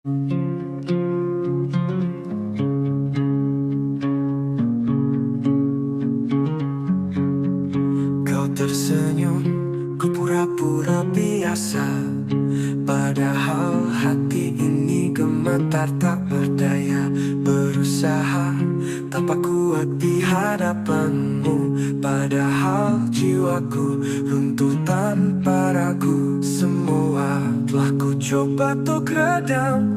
Kau tersenyum, ku pura-pura biasa. Padahal hati ini gemetar tak berdaya. Berusaha tampak kuat di hadapanmu. Padahal jiwaku runtuh tanpa ragu. Semua telah ku coba untuk redam,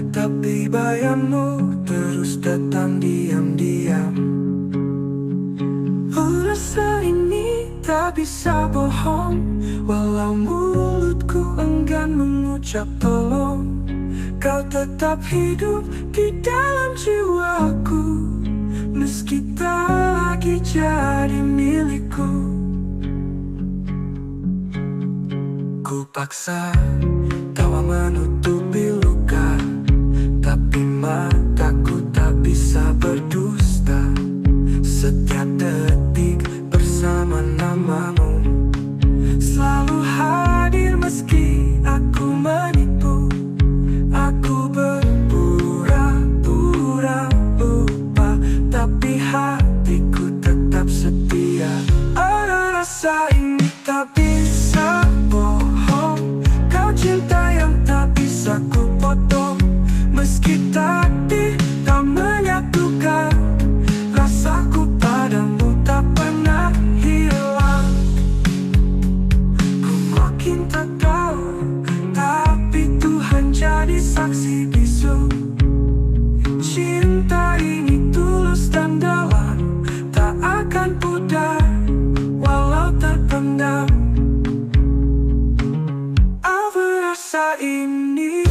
tapi bayangmu terus datang diam-diam. Rasa ini tak bisa bohong, walau mulutku enggan mengucap tolong. Kau tetap hidup di dalam jiwaku, meski tak lagi jadi milikku. Ku paksa tawa menutupi luka, tapi mataku tak bisa berdusta. Setiap detik bersama namamu, selalu hadir meski aku menipu. Aku berpura-pura lupa, tapi hatiku tetap setia. Ada rasa ini tak bisa bohong, kau cinta yang tak bisa ku potong. Meski takdir tak menyatukan, rasaku padamu tak pernah hilang. Ku makin tak tahu, tapi Tuhan jadi saksi bisu. Cinta ini tulus dan dalam, tak akan pudar walau terpendam. Apa rasa ini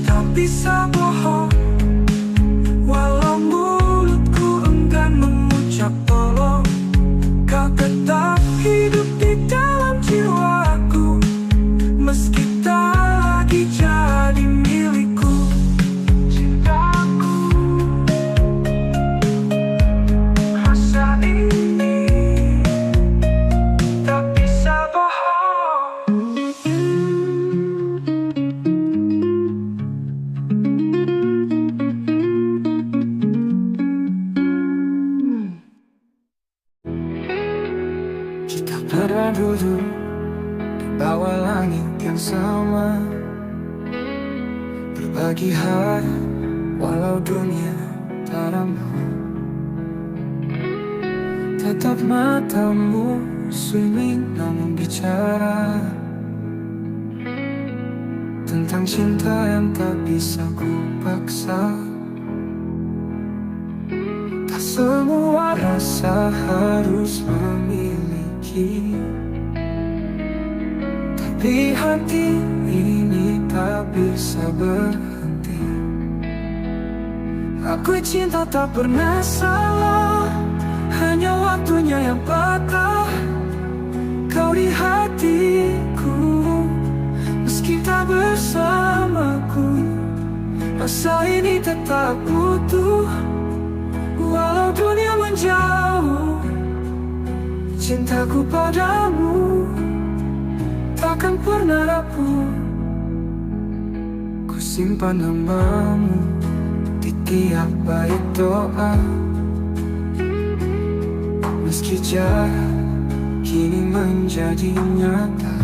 tak bisa bohong, walau mulutku enggan mengucap tolong. Kau tetap hidup di dalam jiwaku, meski tak lagi jadi milikku. Cintaku, rasa ini tak bisa bohong. Kita pernah duduk di bawah langit yang sama, berbagi hari walau dunia tak ramah. Tetap matamu swimming namun bicara tentang cinta yang tak bisa ku paksa. Tak semua rasa harus memiliki, tapi hati ini tak bisa berhenti. Aku cinta tak pernah salah, hanya waktunya yang patah. Kau di hatiku, meski tak bersamaku. Rasa ini tetap utuh, walau dunia menjauh. Cintaku padamu takkan pernah rapuh. Ku simpan namamu di tiap bait doa, meski jarak kini menjadi nyata.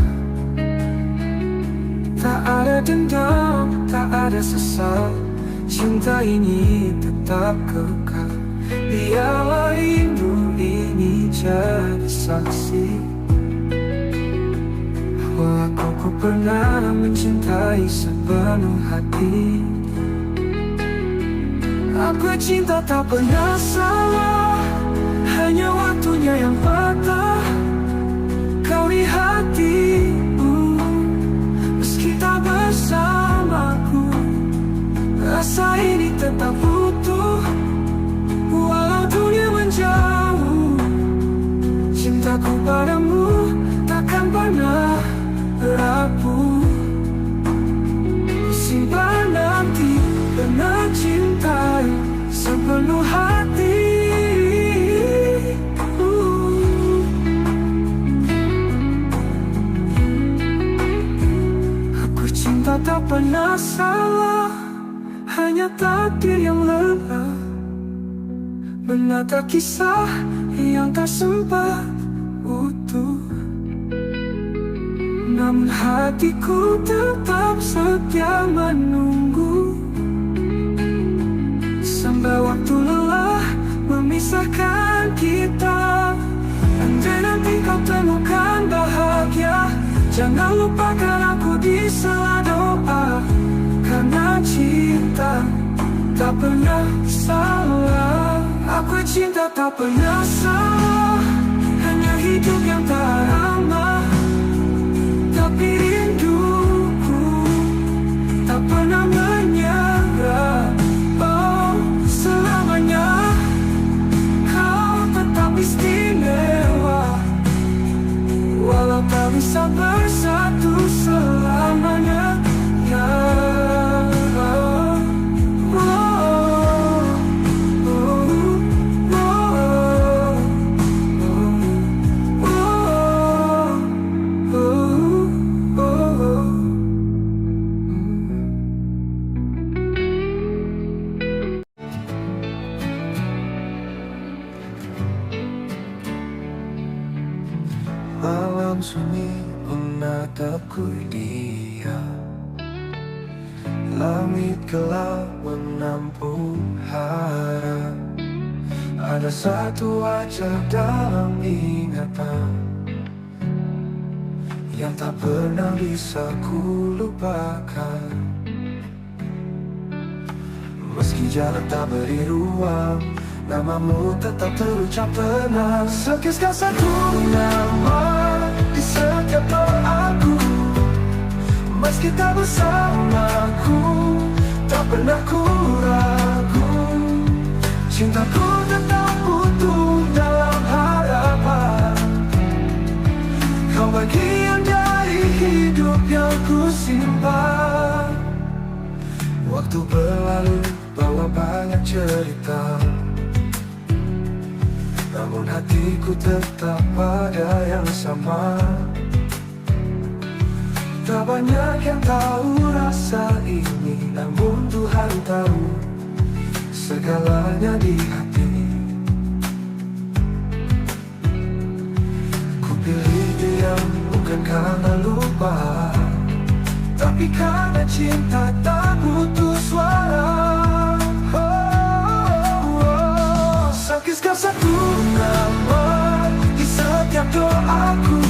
Tak ada dendam, tak ada sesal, cinta ini tetap kekal. Biarlah rindu ini jadi saksi bahwa aku pernah mencintai sepenuh hati. Aku cinta tak pernah salah, hanya waktunya yang patah. Kau di hatiku, meski tak bersamaku. Rasa ini tetap utuh, walau dunia menjauh. Cintaku padamu takkan pernah rapuh. Simpan nanti pernah cintai sepenuh hati. Aku cinta tak pernah salah, hanya takdir yang lelah menata kisah yang tak sempat utuh. Namun hatiku tetap setia menunggu, sampai waktu lelah memisahkan kita. Andai nanti kau temukan bahagia, jangan lupakan aku di sela doa. Karena cinta tak pernah salah. Aku cinta tak pernah salah, hanya hidup yang tak ramah. Tapi rinduku tak pernah menyerah. Oh, selamanya kau tetap istimewa, walau tak bisa bersatu selamanya. Ya, malam sunyi menatapku dia, langit gelap menampung harap. Ada satu wajah dalam ingatan yang tak pernah bisa ku lupakan. Meski jalan tak beri ruang, namamu tetap terucap tenang. Sekisah satu nama di setiap doaku, meski tak bersamaku, tak pernah ku ragu. Cintaku tetap utuh dalam harapan. Kau bagian dari hidup yang ku simpan. Waktu berlalu bawa banyak cerita, namun hatiku tetap pada yang sama. Tak banyak yang tahu rasa ini, namun Tuhan tahu segalanya di hati. Ku pilih diam bukan karena lupa, tapi karena cinta tak butuh suara. Sekisah satu nama di setiap doaku,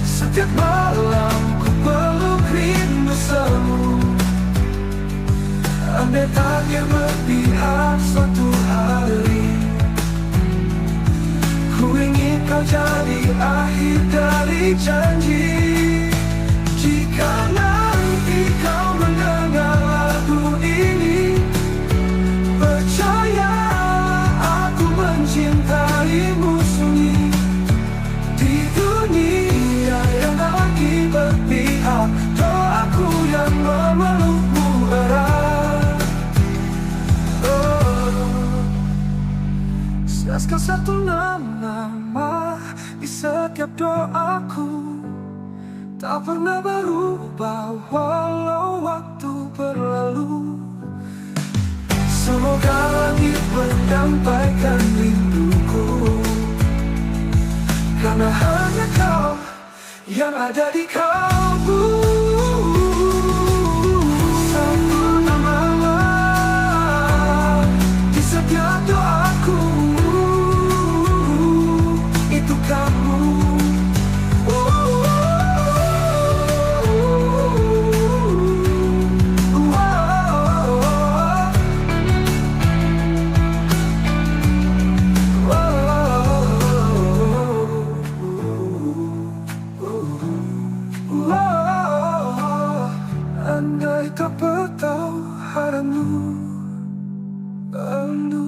setiap malam ku peluk rindu semu. Andai takdir berpihak suatu hari, ku ingin kau jadi akhir dari janji. Jika nanti kau mendengar lagu ini, percaya aku mencintaimu sunyi. Di dunia yang tak lagi berpihak, doaku yang memelukmu erat. Sekisah satu nama di setiap doaku, tak pernah berubah walau waktu berlalu. Semoga langit menyampaikan rinduku, karena hanya kau yang ada di kalbu. Satu nama di setiap doaku, itu kamu. Andai tak bertahu haramu bandu.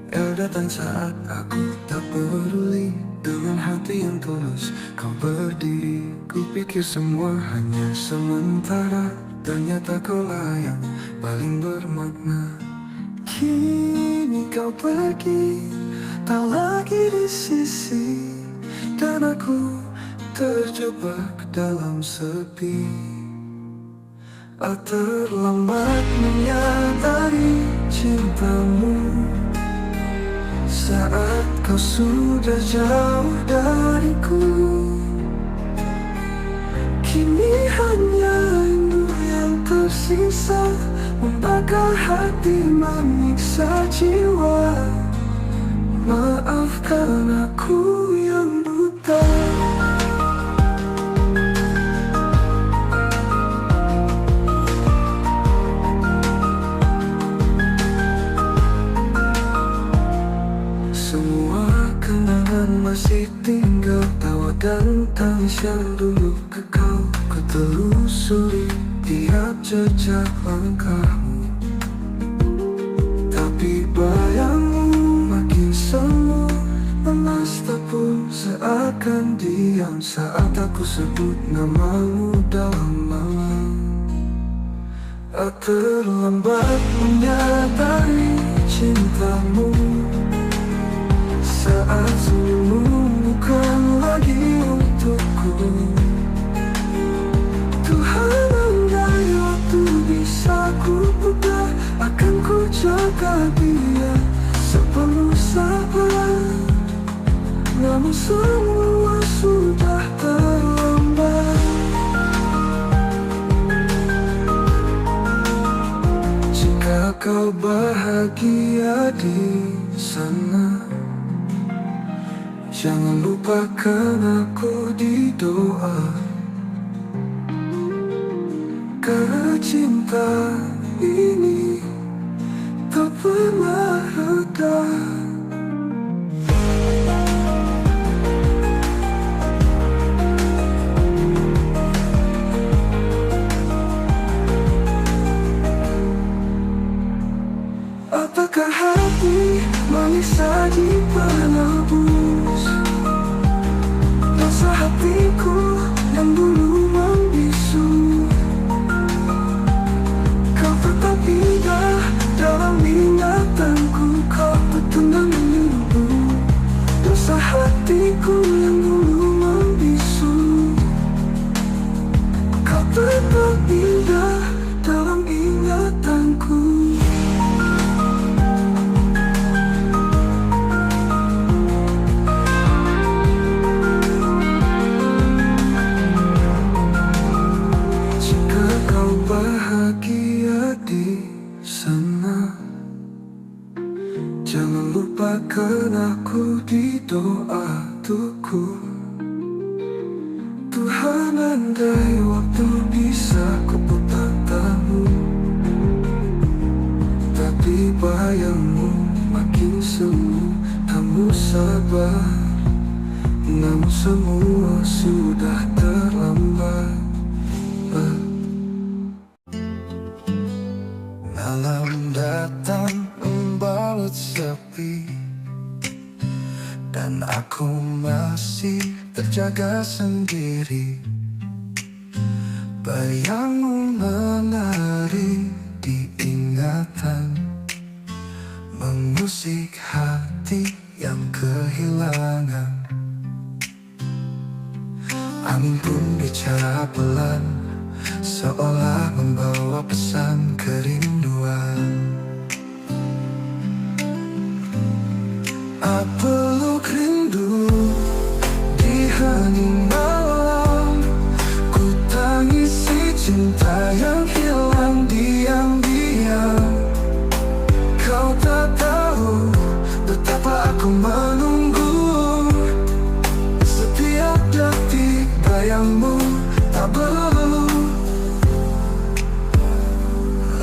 Kau datang saat aku tak peduli, dengan hati yang tulus kau berdiri. Ku pikir semua hanya sementara, ternyata kaulah yang paling bermakna. Kini kau pergi, tak lagi di sisi, dan aku terjebak dalam sepi. Terlambat menyadari cintamu saat kau sudah jauh dariku. Kini hanya rindu yang tersisa, membakar hati, menyiksa jiwa. Maafkan aku yang buta. Semua kenangan masih tinggal, tawa dan tangis yang dulu kekal. Ku telusuri tiap jejak langkahmu, tapi bayangmu makin semu, lemas tepung seakan diam saat aku sebut namamu dalam malam. Terlambat menyadari cintamu saat senyummu bukan lagi untukku. Tuhan, andai waktu bisa ku putar, akan ku jaga dia sepenuh sabar. Namun semua sudah terlambat. Jika kau bahagia di sana, jangan lupakan aku di doa. Karena cinta ini tak pernah reda. Apakah hati manis saji penebus rasa hatiku yang dulu membisu? Kau tetap indah dalam ingatanku, kau petundang menunggu dosa hatiku yang dulu membisu. Kau tetap indah dalam ingatanku. Bahagia di sana, jangan lupakan aku di doa tuku. Tuhan, andai waktu bisa ku putar tamu, tapi bayangmu makin semu, kamu sabar. Namun semua sudah terlambat. Malam datang membalut sepi, dan aku masih terjaga sendiri. Bayangmu menari di ingatan, mengusik hati yang kehilangan. Angin pun bicara pelan, seolah membawa pesan kerinduan. Peluk rindu di hening malam, ku tangisi cinta yang hilang diam-diam. Kau tak tahu betapa aku menunggu, setiap detik bayangmu tak berlalu.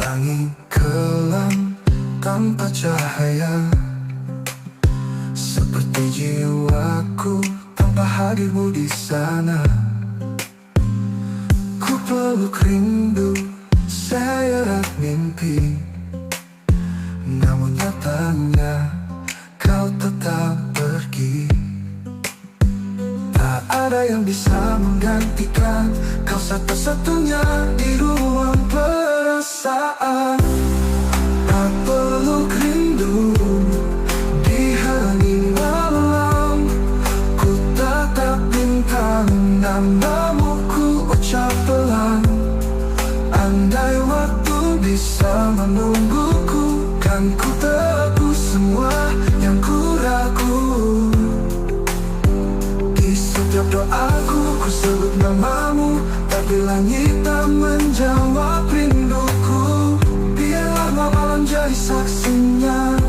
Langit kelam tanpa cahaya, seperti jiwaku tanpa hadirmu di sana. Ku peluk rindu, seret mimpi, namun nyatanya kau tetap pergi. Tak ada yang bisa menggantikan kau satu-satunya di ruang perasaan. Tak peluk rindu di hening malam, ku tatap bintang namamu ku ucap pelan. Andai waktu bisa menungguku, kan ku tebus semua yang ku ragu. Di setiap doaku ku sebut namamu, tapi langit tak menjawab rinduku. Biarlah malam jadi saksinya,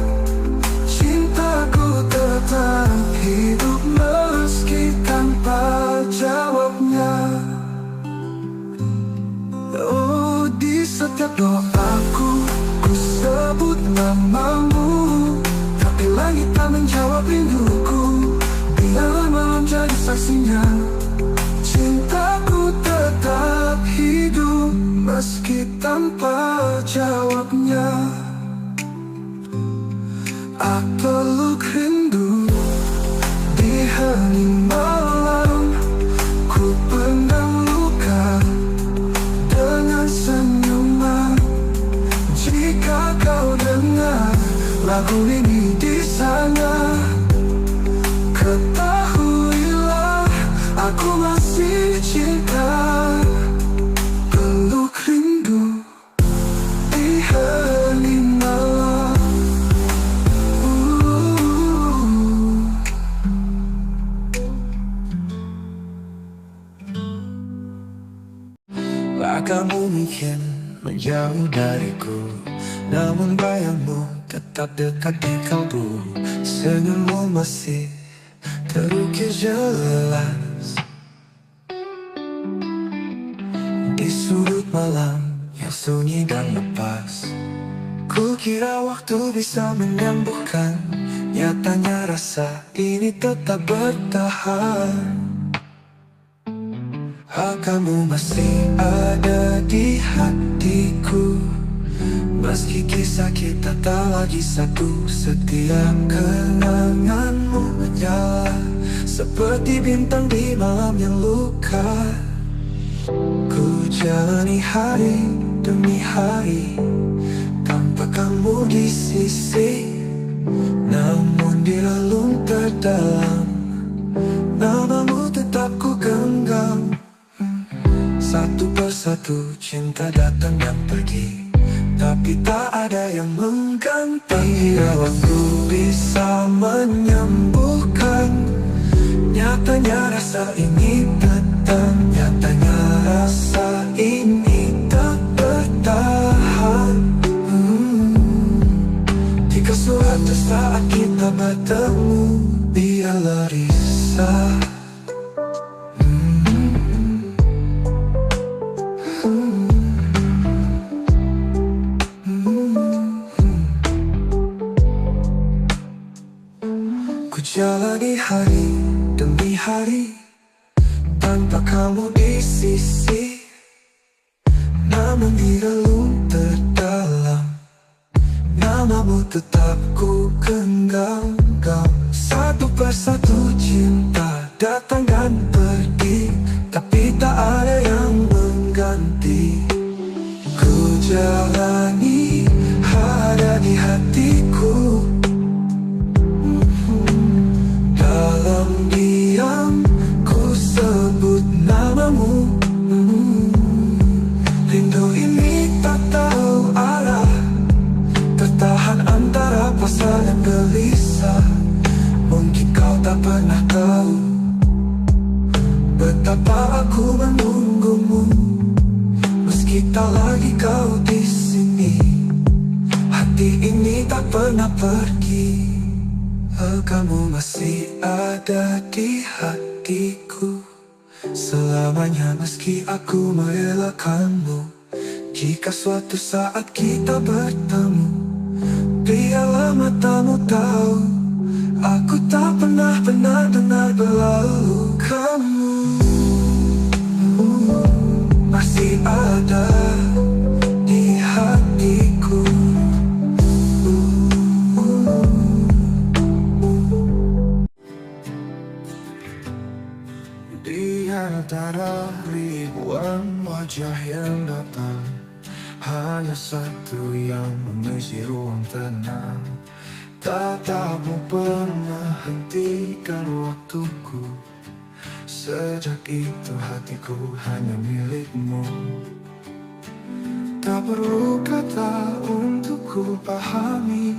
cintaku tetap hidup meski tanpa jawabnya. Oh, di setiap doaku ku sebut namamu, tapi langit tak menjawab rinduku. Biarlah malam jadi saksinya, cintaku tetap hidup meski tanpa jawabnya. Aku peluk rindu di hening malam, ku pendam luka dengan senyuman. Jika kau dengar lagu ini di sana, ketahuilah aku masih cinta. Peluk rindu di hening malam. Kamu mungkin menjauh dariku, namun bayangmu tetap dekat di kalbu. Senyummu masih terukir jelas di sudut malam yang sunyi dan lepas. Ku kira waktu bisa menyembuhkan, nyatanya rasa ini tetap bertahan. Kamu masih ada di hatiku, meski kisah kita tak lagi satu. Setiap kenanganmu menyala seperti bintang di malam yang luka. Ku jalani hari demi hari tanpa kamu di sisi, namun di relung terdalam namamu tetap ku genggam. Satu persatu cinta datang dan pergi, tapi tak ada yang mengganti. Bila waktu bisa menyembuhkan, nyatanya rasa ini datang. Nyatanya rasa ini tak bertahan. Jika suatu saat kita bertemu, biarlah risau. Jalani hari demi hari tanpa kamu di sisi, namun di relung terdalam namamu tetap ku genggam. Satu persatu cinta datang dan pergi, tapi tak ada yang mengganti. Ku jalani ada di hatiku, dalam diam ku sebut namamu. Rindu ini tak tahu arah, tertahan antara pasrah dan gelisah. Mungkin kau tak pernah tahu betapa aku menunggumu, meski tak lagi kau di sini. Hati ini tak pernah pergi. Kamu masih ada di hatiku selamanya, meski aku merelakanmu. Jika suatu saat kita bertemu, biarlah matamu tahu aku tak pernah benar-benar berlalu. Kamu masih ada di hatiku. Di antara ribuan wajah yang datang, hanya satu yang mengisi ruang tenang. Tatapmu pernah hentikan waktuku Sejak itu hatiku hanya milikmu. Tak perlu kata untuk ku pahami,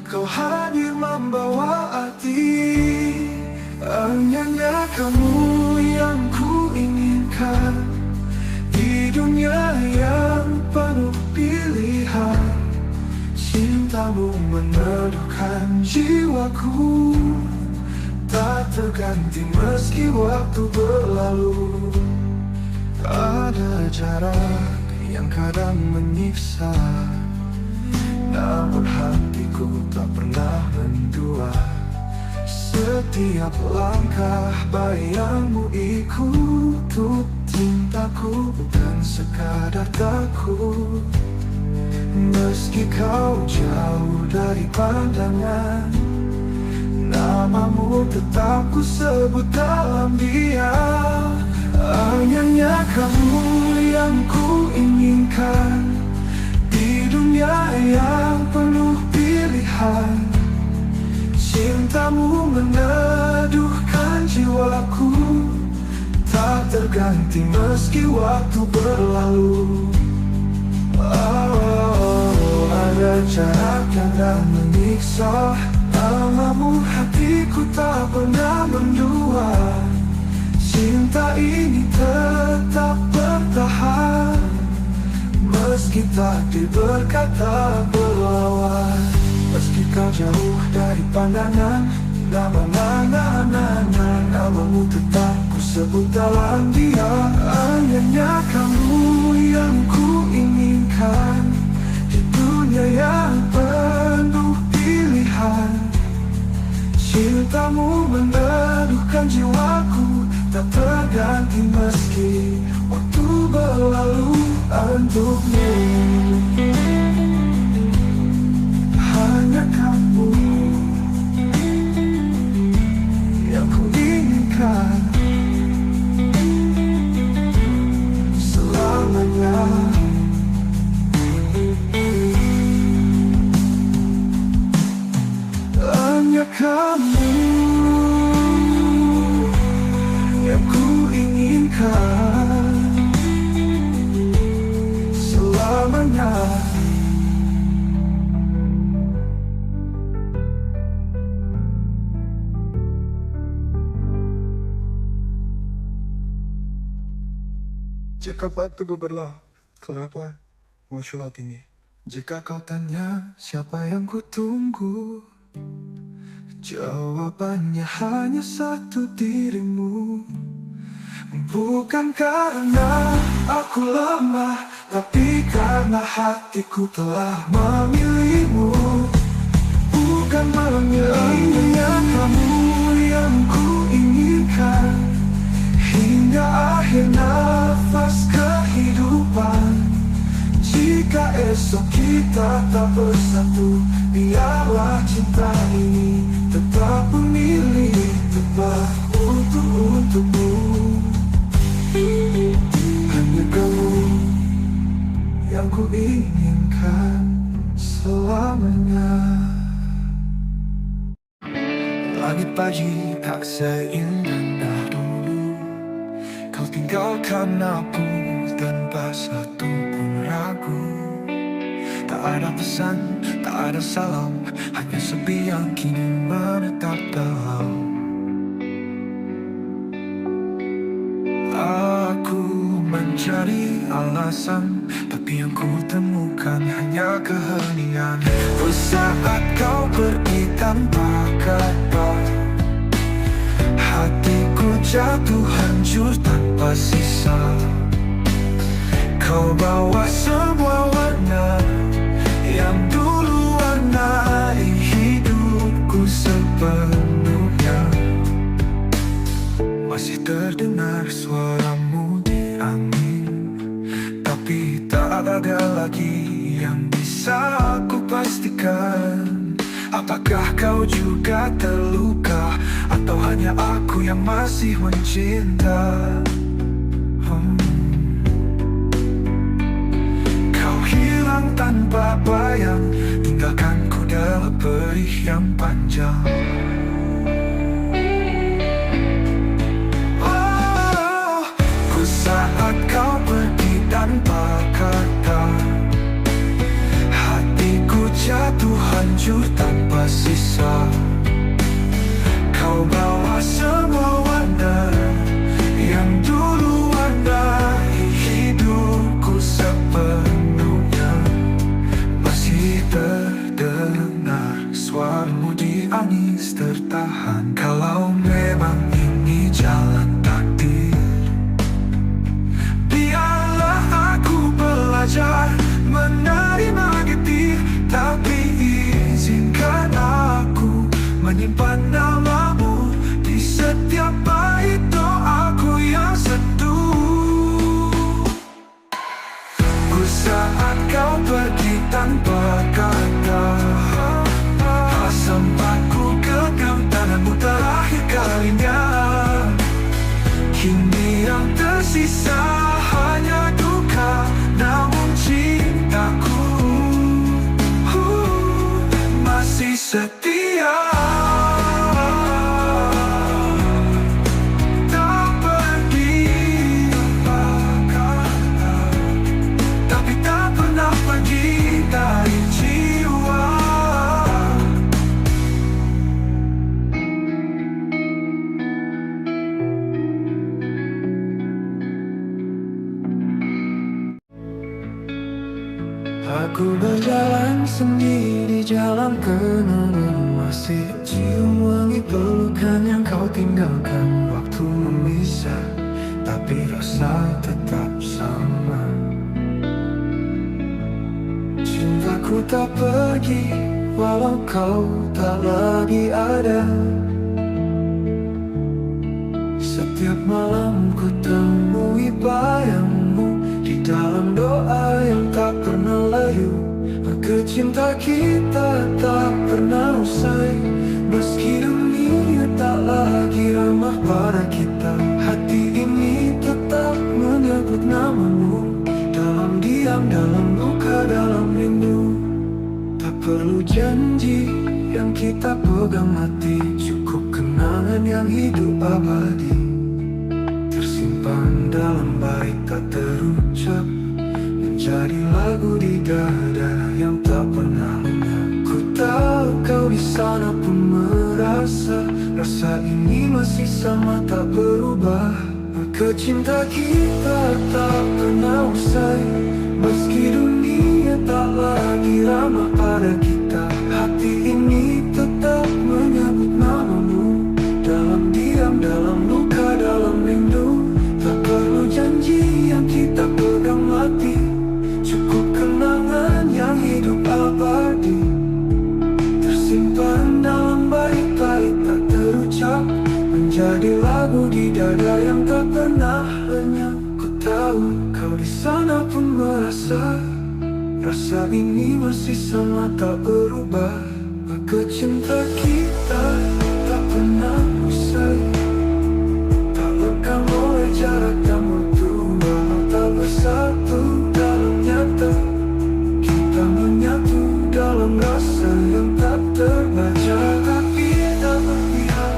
kau hadir membawa arti. Hanya kamu yang ku inginkan di dunia yang penuh pilihan. Cintamu meneduhkan jiwaku, tak terganti meski waktu berlalu. Ada jarak yang kadang menyiksa, namun hatiku tak pernah mendua. Setiap langkah bayangmu ikut untuk cintaku, bukan sekadar takut. Meski kau jauh dari pandangan, namamu tetap ku sebut dalam diam. Hanya kamu yang ku inginkan di dunia yang penuh pilihan. Cintamu meneduhkan jiwaku, tak terganti meski waktu berlalu. Ada jarak yang tak menyiksa, namamu hatiku tak pernah mendua. Cinta ini tetap bertahan, meski takdir berkata berlawan. Meski kau jauh dari pandangan, namamu tetap ku sebut dalam diam. Hanya kamu yang ku inginkan di dunia yang penuh pilihan. Cintamu meneduhkan jiwaku, tak terganti meski waktu berlalu. Untukmu hanya kamu yang ku inginkan selamanya. Hanya kamu yang ku inginkan selamanya. Jika waktuku berlalu, kenapa muncul ini? Jika kau tanya siapa yang ku tunggu, jawabannya hanya satu, dirimu. Bukan karena aku lemah, tapi karena hatiku telah memilihmu. Bukan memilihnya kamu yang ku inginkan hingga akhir nafas kehidupan. Jika esok kita tak bersatu, biarlah cinta ini tetap memilih tepat untukmu. Hanya kamu yang ku inginkan selamanya. Langit pagi tak seindah dulu, kau tinggalkan aku tanpa satu pun ragu. Tak ada pesan, tak ada salam, hanya sepi yang kini menetap dalam. Aku mencari alasan, tapi yang ku temukan hanya keheningan. Saat kau pergi tanpa kabar, hatiku jatuh hancur tanpa sisa. Kau bawa semua warna yang dulu warnai hidupku sepenuhnya. Masih terdengar suaramu di angin, tapi tak ada lagi yang bisa aku pastikan. Apakah kau juga terluka, atau hanya aku yang masih mencinta? Kau hilang tanpa bayang, tinggalkanku dalam perih yang panjang. hancur tanpa sisa. Kau bawa semua warna yang dulu warnai hidupku sepenuhnya. Masih terdengar suaramu di angis tertahan. Kalau memang ini jalan takdir, biarlah aku belajar menerima getir. Tapi izinkan aku menyimpan namamu di setiap bait doaku yang sentuh. Ku saat kau pergi tanpa kata, sempat ku genggam tanganmu terakhir kalinya. Kini yang tersisa hanya duka, namun cintaku masih setia. Tak pergi tapi tak pernah pergi dari jiwa. Aku berjalan sendiri, jalan kenangan, masih cium wangi pelukan yang kau tinggalkan. Waktu memisah, tapi rasa tetap sama. Cintaku tak pergi, walau kau tak lagi ada. Setiap malam ku temui bayangmu di dalam doa yang tak pernah layu. Maka cinta kita tak pernah usai, meski dunia tak lagi ramah pada kita. Hati ini tetap menyebut namamu, dalam diam, dalam luka, dalam rindu. Tak perlu janji yang kita pegang mati, cukup kenangan yang hidup abadi, tersimpan dalam bait tak terucap, menjadi lagu di dada yang tak pernah lenyap. Ku tahu kau di sana pun merasa rasa ini masih sama tak berubah. Maka cinta kita tak pernah usai, meski dunia tak lagi ramah pada kita. Hati ini tetap menyebut namamu, dalam diam, dalam luka, dalam rindu. Tak perlu janji yang kita pegang mati, cukup kenangan yang hidup abadi, tersimpan dalam bait-bait tak terucap, menjadi lagu di dada yang tak pernah lenyap. Ku tahu kau di sana pun merasa rasa ini masih sama tak berubah. Maka cinta kita tak pernah usai, tak lekang oleh jarak dan waktu, walau tak bersatu dalam nyata. Kita menyatu dalam rasa yang tak terbaca. Tapi tak berpihak,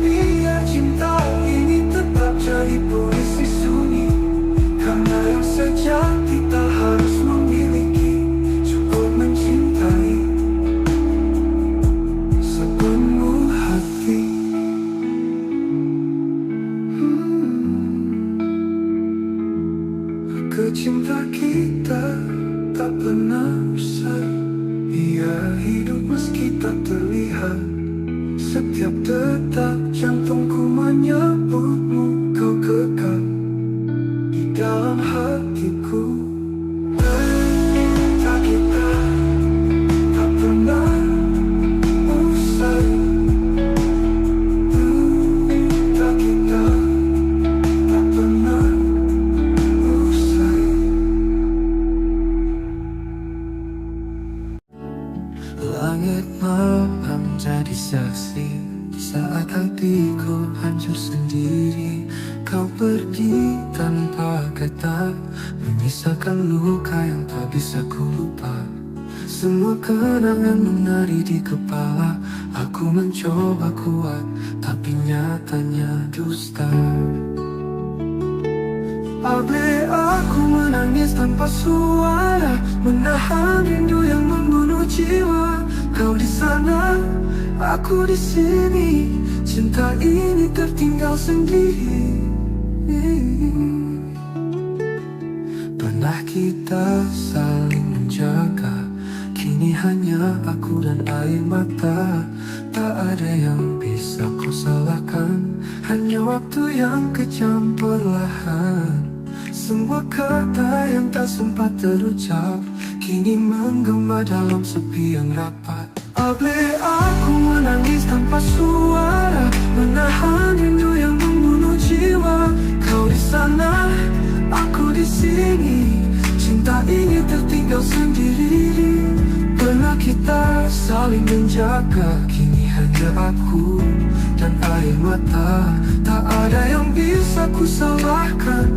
biar cinta ini tetap jadi puisi sunyi. Karena yang sejati tak harus memiliki, cukup mencintai sepenuh hati. Cinta kita tak pernah usai, ia hidup meski tak terlihat. Setiap detak jantungku menyebutmu, kau kekal di dalam hatiku. Cinta kita tak pernah usai, cinta kita tak pernah usai. Langit malam jadi saksi saat hatiku hancur sendiri. Kau pergi tanpa kata, menyisakan luka yang tak bisa ku lupa. Semua kenangan menari di kepala. Aku mencoba kuat, tapi nyatanya dusta. Abe aku menangis tanpa suara, menahan rindu yang membunuh jiwa. Kau di sana, aku di sini. Cinta ini tertinggal sendiri. Pernah kita saling menjaga, kini hanya aku dan air mata. Tak ada yang bisa kau salahkan, hanya waktu yang kejam perlahan. Semua kata yang tak sempat terucap kini menggema dalam sepi yang rapat. Boleh aku menangis tanpa suara, menahan rindu yang membunuh jiwa. Kau di sana, aku di sini. Cinta ini tertinggal sendiri. Pernah kita saling menjaga, kini hanya aku dan air mata. Tak ada yang bisa ku salahkan,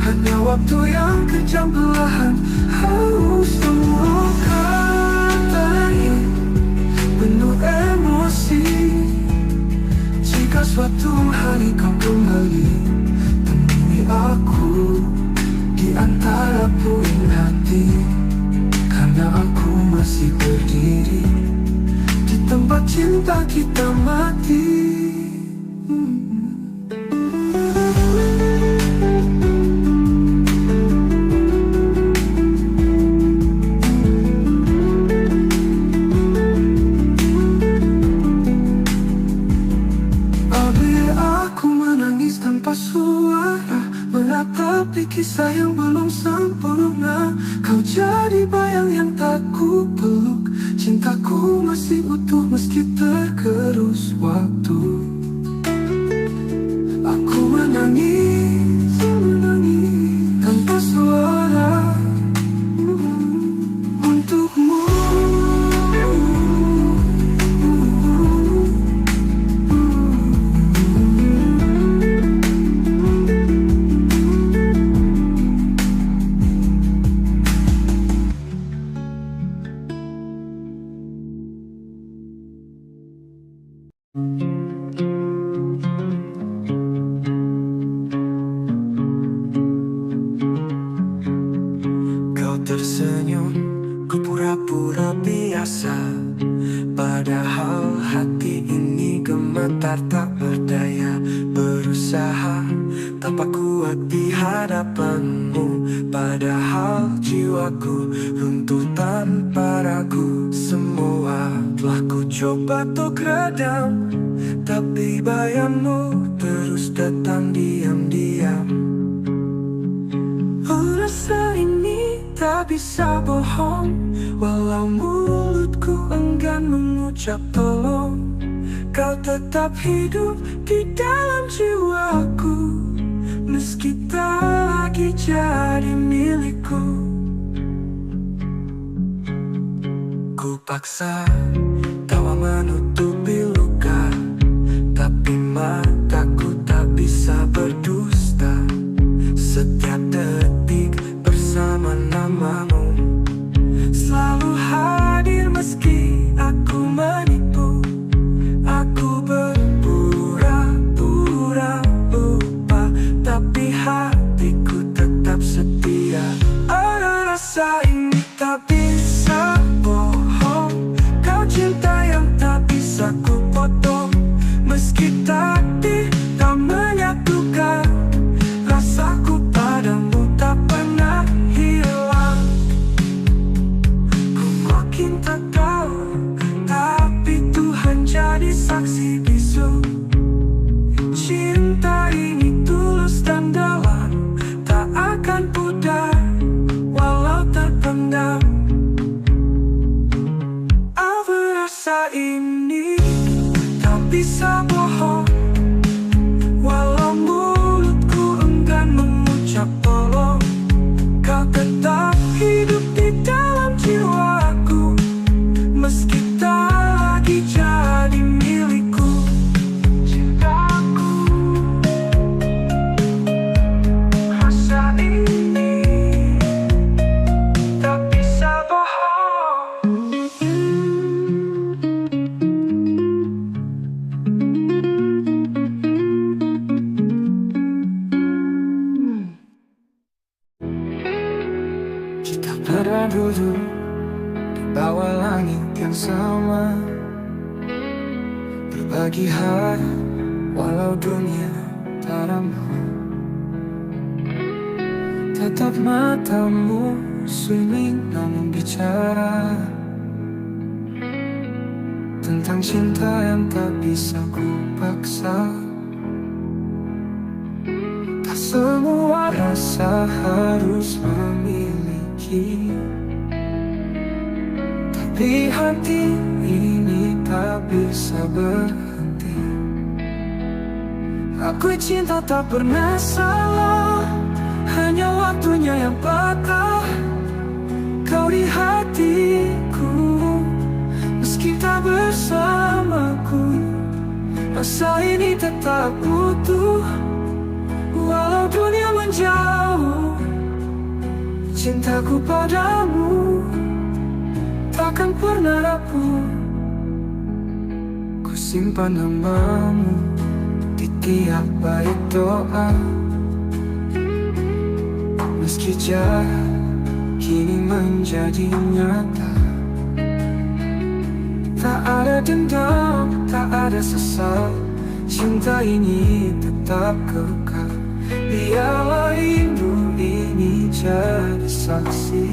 hanya waktu yang kejam perlahan. Semua kata ini penuh emosi. Jika suatu hari kau kembali, temui aku di antara puing hati. Karena aku masih berdiri di tempat cinta kita mati. Tanpa suara, menatapi kisah yang belum sempurna. Kau jadi bayang yang tak ku peluk. Cintaku masih utuh meski tergerus waktu. Aku menangis, tanpa suara untukmu. Kau tersenyum, ku pura-pura biasa. Padahal hati ini gemetar tak berdaya. Berusaha tanpa kuat di hadapanmu. Padahal jiwaku runtuh tanpa ragu. Semua telah ku coba untuk redam, tapi bayangmu terus datang diam-diam. Rasa ini tak bisa bohong, walau mulutku enggan mengucap tolong. Kau tetap hidup di dalam jiwaku, meski tak lagi jadi milikku. Ku paksa tawa menutupi luka, tapi mataku tak bisa berdusta. Setiap detik bersama namamu, selalu hadir meski aku menipu. Aku berpura-pura lupa, tapi hatiku tetap setia. Ada rasa ini tak bisa bohong. Kau cinta yang tak bisa ku potong, meski takdir tak menyatukan. Rasaku padamu tak pernah hilang. Ku makin tak tahu, tapi Tuhan jadi saksi bisu. Cinta ini tulus dan dalam, tak akan pudar walau terpendam. Apa rasa ini tak bisa bohong, walau mulutku enggan mengucap tolong. Kau tetap hidup di dalam jiwaku, meski tak lagi jadi milikku. Cintaku, rasa ini tak bisa bohong. Kita pernah duduk di bawa langit yang sama, berbagi hari walau dunia tak ramah. Tetap matamu sunyi namun bicara tentang cinta yang tak bisa ku paksa. Tak semua rasa harus memiliki, tapi hati ini tak bisa berhenti. Aku cinta tak pernah salah, hanya waktunya yang patah. Kau di hatiku, meski tak bersamaku, rasa ini tetap utuh. Walau dunia menjauh, cintaku padamu takkan pernah rapuh. Ku simpan namamu di tiap bait doa, meski jarak kini menjadi nyata. Tak ada dendam, tak ada sesal, cinta ini tetap kekal. Biarlah rindu ini jadi saksi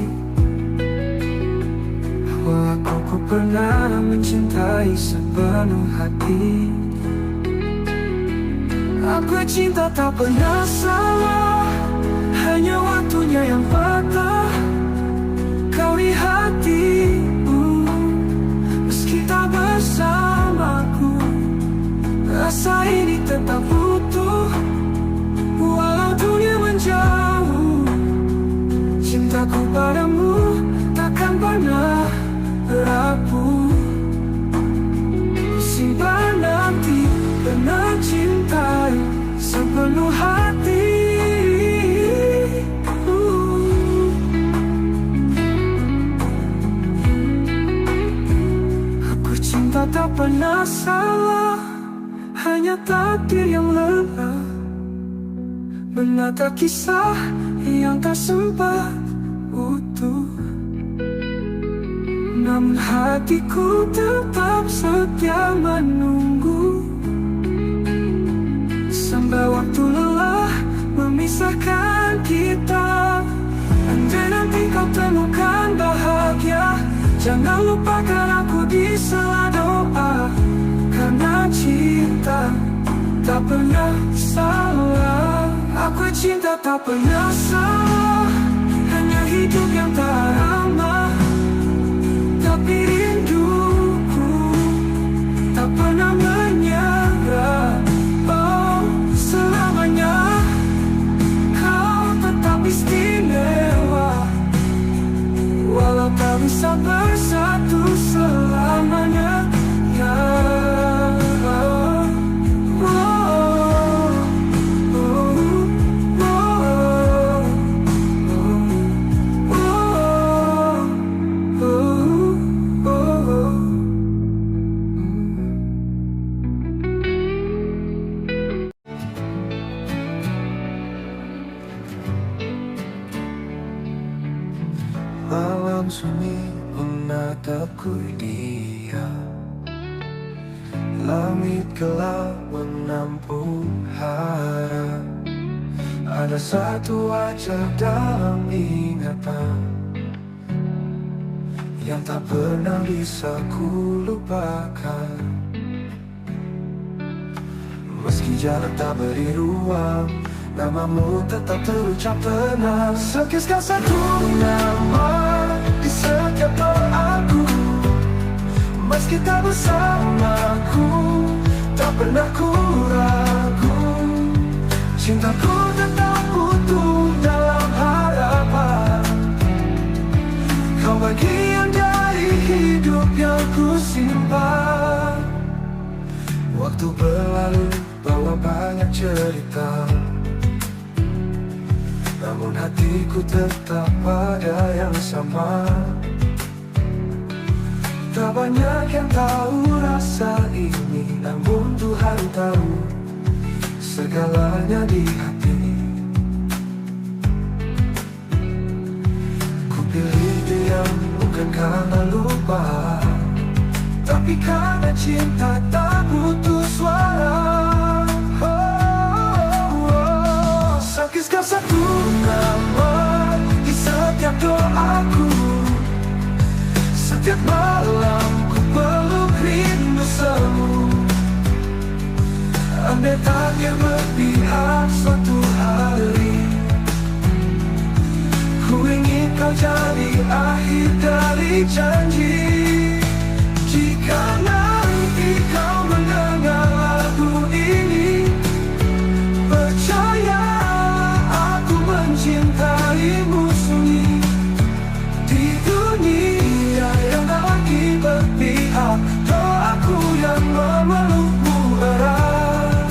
bahwa aku pernah mencintai sepenuh hati. Aku cinta tak pernah salah, hanya waktunya yang patah. Kau di hatiku, meski tak bersamaku, rasa ini tetap utuh. Walau dunia menjauh, cintaku padamu takkan pernah rapuh. Simpan nanti pernah cintai sepenuh hati. Aku cinta tak pernah salah, hanya takdir yang lelah menata kisah yang tak sempat utuh. Namun hatiku tetap setia menunggu, sampai waktu lelah memisahkan kita. Andai nanti kau temukan bahagia, jangan lupakan aku di sela doa. Karena cinta tak pernah salah. Aku cinta tak pernah salah, hanya hidup yang tak ramah. Tapi rinduku tak pernah menyerah. Oh, selamanya kau tetap istimewa, walau tak bisa bersatu selamanya. Ya, malam sunyi menatapku dia, langit gelap menampung harap. Ada satu wajah dalam ingatan yang tak pernah bisa ku lupakan. Meski jarak tak beri ruang, namamu tetap terucap tenang. Sekiskan satu nama di setiap doaku, meski tak bersamaku, tak pernah ku ragu. Cintaku tetap utuh dalam harapan. Kau bagian dari hidup yang ku simpan. Waktu berlalu bawa banyak cerita, namun hatiku tetap pada yang sama. Tak banyak yang tahu rasa ini, namun Tuhan tahu segalanya di hati. Ku pilih diam bukan karena lupa, tapi karena cinta tak butuh suara. Sakitkan satu nama di setiap doaku. Setiap malam ku peluk rindu semu. Andai takdir berpihak suatu hari, ku ingin kau jadi akhir dari janji. Jika nanti kau mendengar lagu ini, percaya aku mencintaimu sunyi. Di dunia yang tak lagi berpihak, doaku yang memelukmu erat.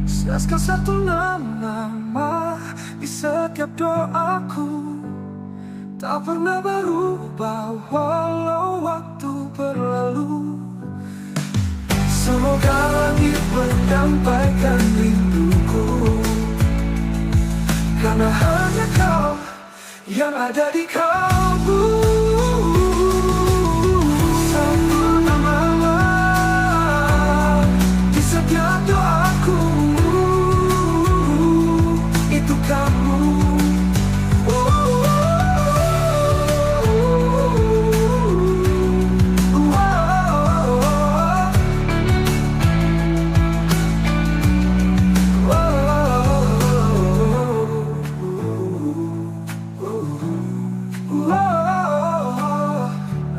Siaskan satu nama di setiap doaku, tak pernah berubah walau waktu berlalu. Semoga langit menyampaikan rinduku, karena hanya kau yang ada di kalbu. Satu nama di setiap doaku, itu kamu.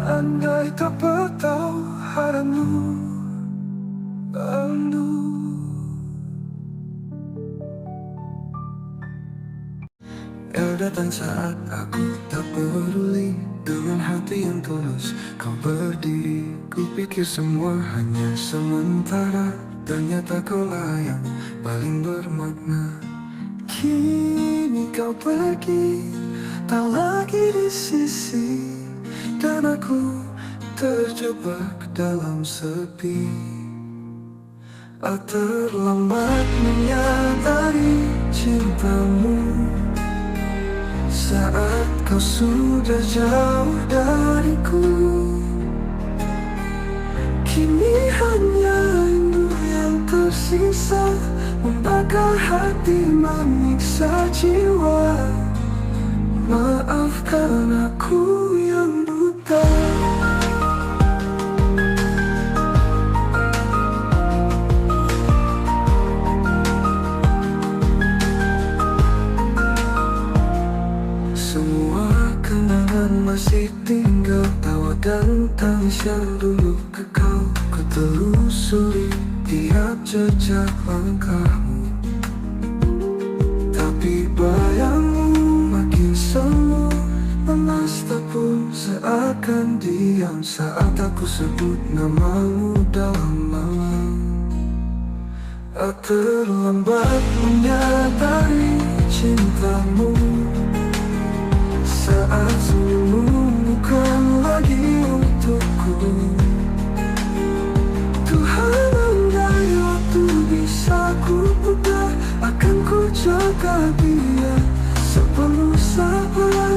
Andai tak bertahu haramu rindu. Datang saat aku tak peduli, dengan hati yang tulus kau berdiri. Kupikir semua hanya sementara, ternyata kaulah yang paling bermakna. Kini kau pergi, tak lagi di sisi, dan aku terjebak dalam sepi. Terlambat menyadari cintamu saat kau sudah jauh dariku. Kini hanya rindu yang tersisa, membakar hati, menyiksa jiwa. Maafkan aku yang buta. Semua kenangan masih tinggal, tawa dan tangis yang dulu kekal. Ku telusuri tiap jejak langkahmu, tapi bayangmu makin semu. Lemas tak pun seakan diam saat aku sebut namamu dalam malam. Terlambat menyadari cintamu saat senyummu bukan lagi untukku. Tuhan, andai waktu bisa ku putar, akan ku jaga dia sepenuh sabar.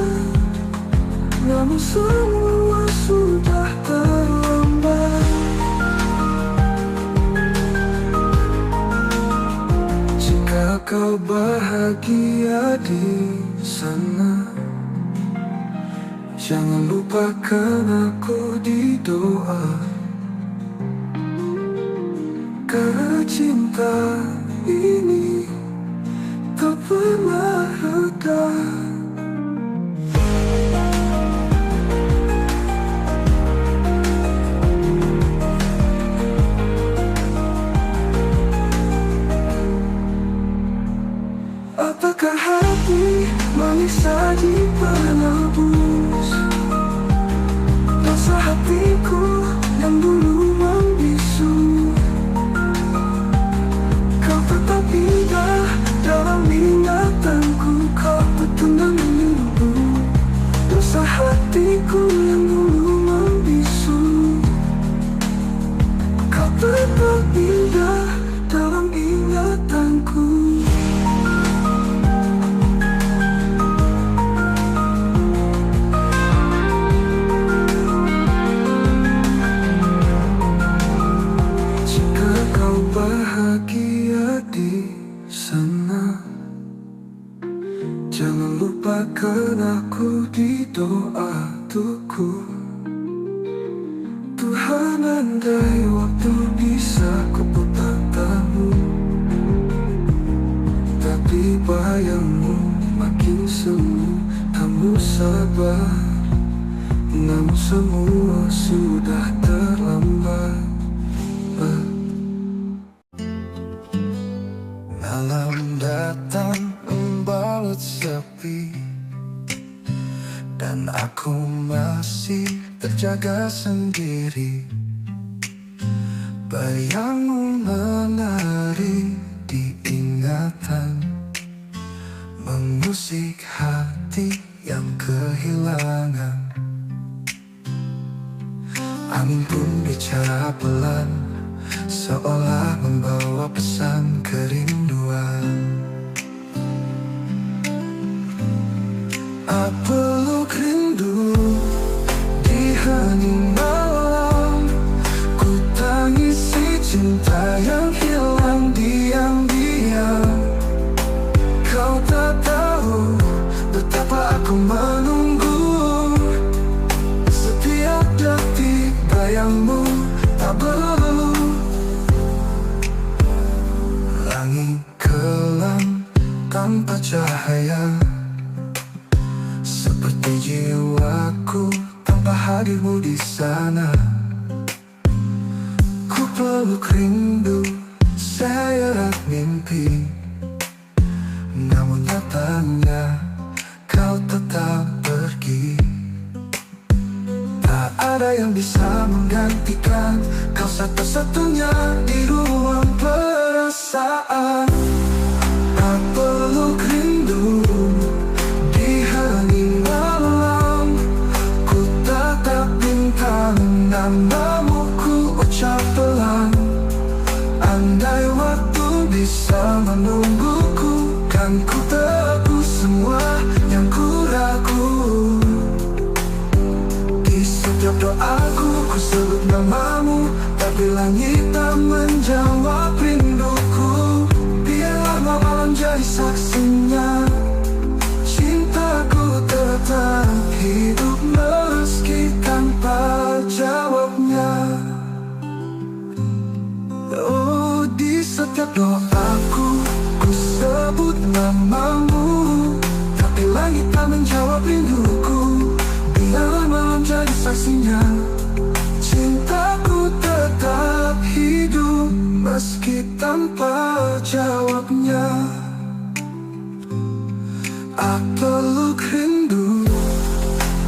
Namun semua sudah terlambat. Jika kau bahagia di sana, jangan lupakan aku di doa. Karena cinta ini tak pernah reda. Apakah hati manis saji penebus dosa hatiku yang dulu membisu? Kau tetap indah dalam ingatanku, kau petundang menunggu dosa hatiku yang dulu membisu. Kau tetap indah dalam ingatanku. di sana. Jangan lupakan aku di doa tuku. Tuhan, andai waktu bisa kuputar tahu, tapi bayangmu makin semu. Kamu sabar, namun semua sudah terlambat. Malam datang membalut sepi, dan aku masih terjaga sendiri. Bayangmu menari di ingatan, mengusik hati yang kehilangan. Angin pun bicara pelan, seolah membawa pesan kerinduan. Peluk rindu di hening malam, ku tangisi cinta yang hilang diam-diam. Kau tak tahu betapa aku menunggu, setiap detik bayangmu tak berlalu. Langit kelam tanpa cahaya, seperti jiwaku tanpa hadirmu di sana. Ku peluk rindu, seret mimpi, namun nyatanya kau tetap pergi. Tak ada yang bisa menggantikan kau, satu-satunya di ruang perasaan. Tak peluk rindu di hening malam, ku tatap bintang, namamu ku ucap pelan. Andai waktu bisa menungguku, kan ku tebus semua yang ku ragu. Di setiap doaku ku sebut namamu, tapi langit tak menjawab rinduku. Biarlah malam jadi saksinya, cintaku tetap hidup meski tanpa jawabnya. Oh, di setiap doaku ku sebut namamu, tapi langit tak menjawab rinduku. Biarlah malam jadi saksinya, cintaku tetap hidup meski tanpa jawabnya. Aku peluk rindu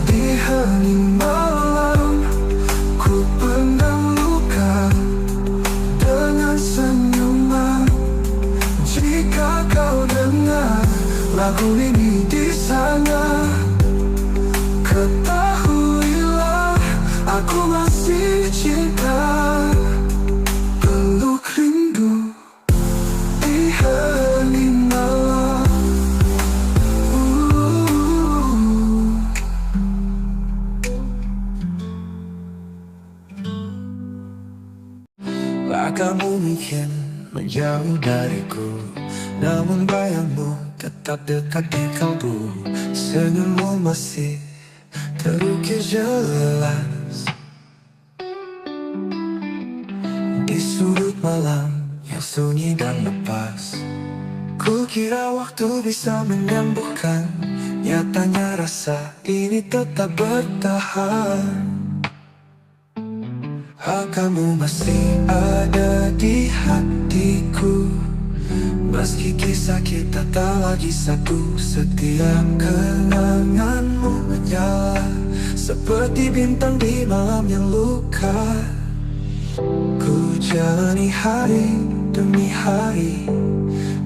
di hening malam, ku pendam luka dengan senyuman. Jika kau dengar lagu ini di sana, ketahuilah aku masih cinta. Peluk rindu di hening malam. Kamu mungkin menjauh dariku, namun bayangmu tetap dekat di kalbu. Senyummu masih terukir jelas di sudut malam yang sunyi dan lepas. Ku kira waktu bisa menyembuhkan, nyatanya rasa ini tetap bertahan. Kamu masih ada di hatiku, meski kisah kita tak lagi satu. Setiap kenanganmu menyala seperti bintang di malam yang luka. Ku jalani hari demi hari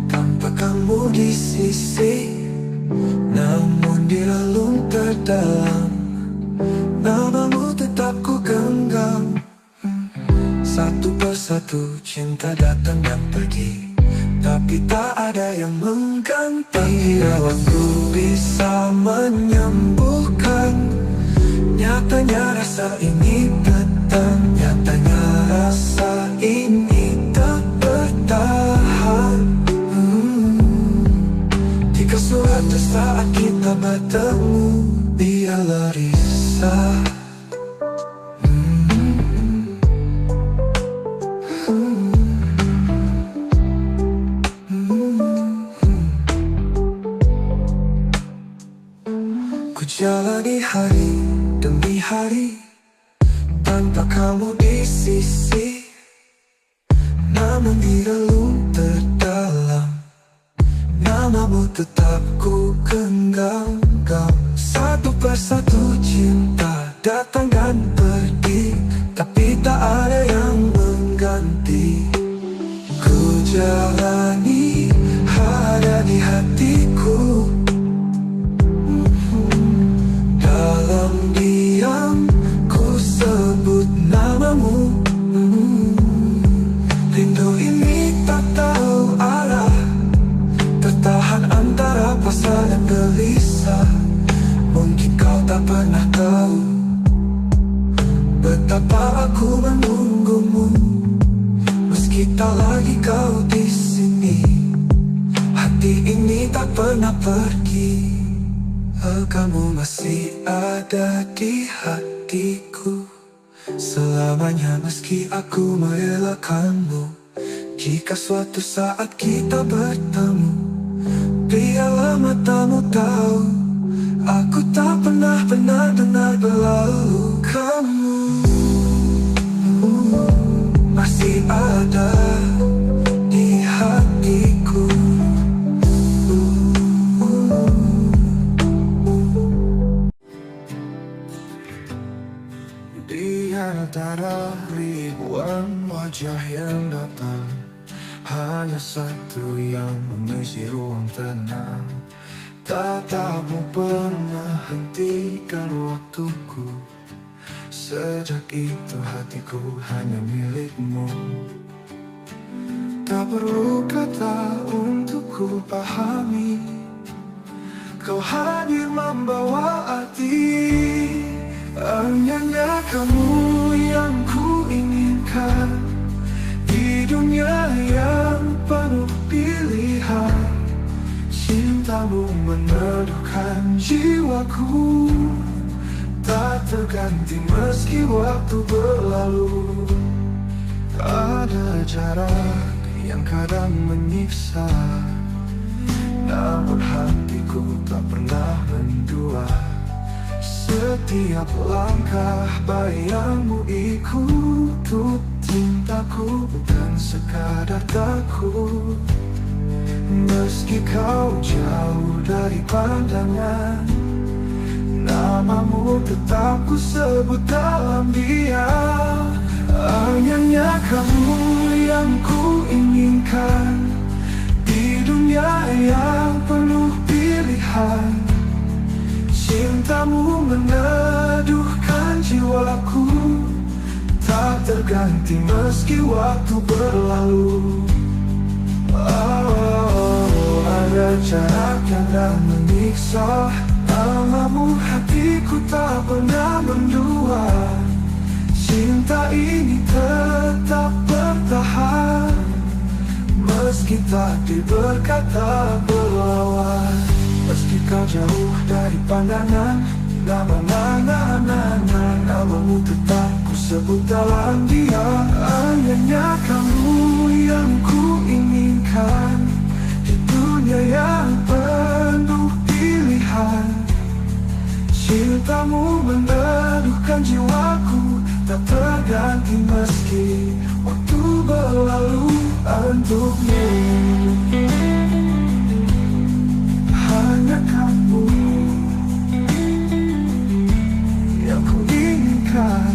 tanpa kamu di sisi, namun di relung terdalam namamu tetap ku genggam. Satu persatu cinta datang dan pergi, tapi tak ada yang mengganti. Bila waktu bisa menyembuhkan, nyatanya rasa ini tetap. Nyatanya rasa ini tak bertahan. jalani hari demi hari tanpa kamu di sisi. Namun di relung terdalam namamu tetap ku genggam. Satu persatu cinta datang dan pergi, tapi tak ada yang mengganti. Ku jalani ada di hatiku. Dalam diam ku sebut namamu. Rindu ini tak tahu arah, tertahan antara pasrah dan gelisah. Mungkin kau tak pernah tahu betapa aku menunggumu. Meski tak lagi kau di sini, hati ini tak pernah pergi. Kamu masih ada di hatiku selamanya, meski aku merelakanmu. Jika suatu saat kita bertemu, biarlah matamu tahu aku tak pernah benar-benar berlalu. Kamu masih ada di hatiku. Di antara ribuan wajah yang datang, hanya satu yang mengisi ruang tenang. Tatapmu pernah hentikan waktuku. Sejak itu hatiku hanya milikmu. Tak perlu kata untuk ku pahami, kau hadir membawa arti. Hanya kamu yang ku inginkan di dunia yang penuh pilihan. Cintamu meneduhkan jiwaku, tak terganti meski waktu berlalu. Ada jarak yang kadang menyiksa, namun hatiku tak pernah mendua. Setiap langkah bayangmu ikut cintaku, bukan sekadar takut. Meski kau jauh dari pandangan, namamu tetap ku sebut dalam diam. Hanya kamu yang ku inginkan di dunia yang penuh pilihan. Cintamu meneduhkan jiwaku, tak terganti meski waktu berlalu. Ada jarak yang tak menyiksa, namamu hatiku tak pernah mendua. Cinta ini tetap bertahan, meski takdir berkata berlawan. Meski kau jauh dari pandangan, namamu tetap ku sebut dalam diam. Hanya kamu yang ku inginkan di dunia yang penuh pilihan. Cintamu meneduhkan jiwaku, tak terganti meski waktu berlalu. Untukmu hanya kamu yang ku inginkan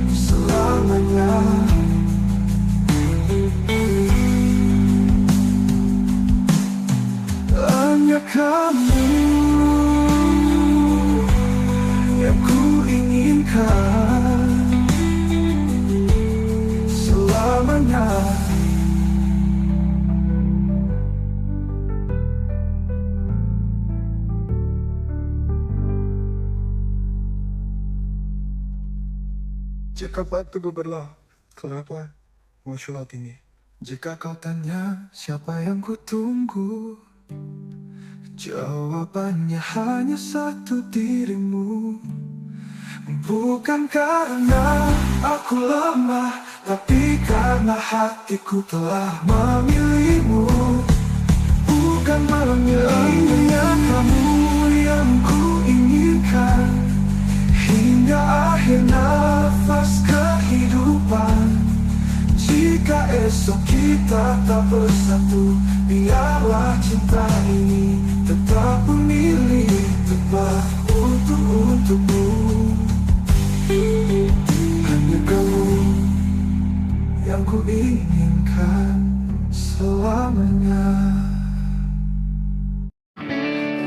selamanya. Hanya kamu yang ku inginkan selamanya. Jika waktu berlalu, kenapa muncul ini? Jika kau tanya siapa yang ku tunggu, jawabannya hanya satu, dirimu. Bukan karena aku lemah, tapi karena hatiku telah memilihmu. Bukan memilihmu yang kamu yang ku inginkan hingga akhir nafas kehidupan. Jika esok kita tak bersatu, biarlah cinta ini tetap memilih tempat untukmu. Hanya kamu yang ku inginkan selamanya.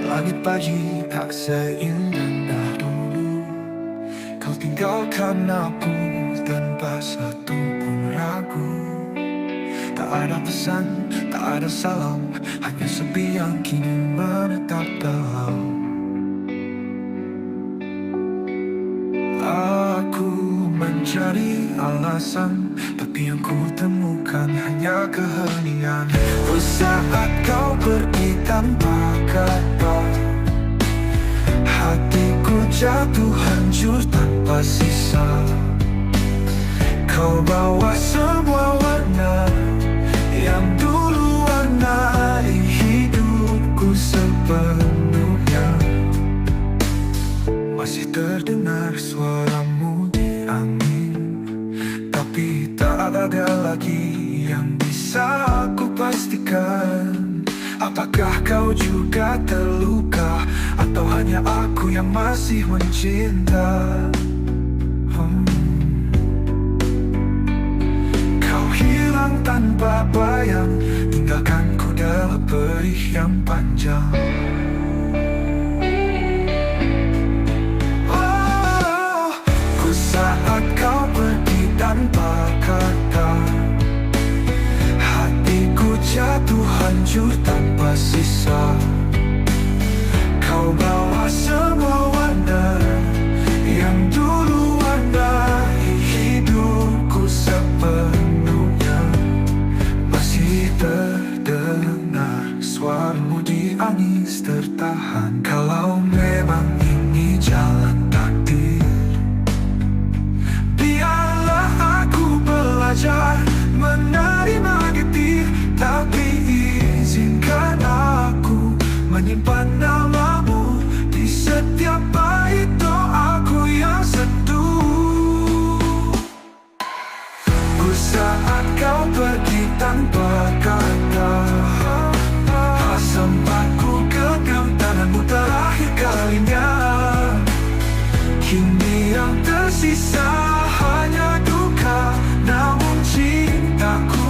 Langit pagi tak seindah dulu, kau tinggalkan aku tanpa satu pun ragu. Tak ada pesan, tak ada salam, hanya sepi yang kini menetap dalam. Aku mencari alasan, tapi yang ku temukan hanya keheningan. Saat kau pergi tanpa kata, hatiku jatuh hancur tanpa sisa. Kau bawa semua warna yang dulu warnai hidupku sepenuhnya. Masih terdengar suaramu di angin, tapi tak ada lagi yang bisa aku pastikan. Apakah kau juga terluka, atau hanya aku yang masih mencinta? Kau hilang tanpa bayang, tinggalkanku dalam perih yang panjang. Saat kau pergi tanpa kata, hatiku jatuh hancur tanpa sisa. Kau bawa semua warna yang dulu warnai hidupku sepenuhnya. Masih terdengar suaramu di angin tertahan. Kalau memang ini jalan takdir, menerima getir, tapi izinkan aku menyimpan namamu di setiap bait doaku yang sentuh. Saat kau pergi tanpa kata, sempat ku genggam tanganmu terakhir kalinya. Kini yang tersisa hanya duka, namun cintaku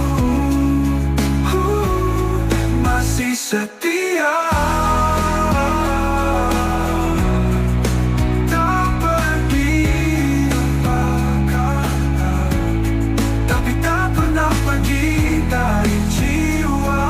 masih setia. Tak pergi tanpa kata, tapi tak pernah pergi dari jiwa.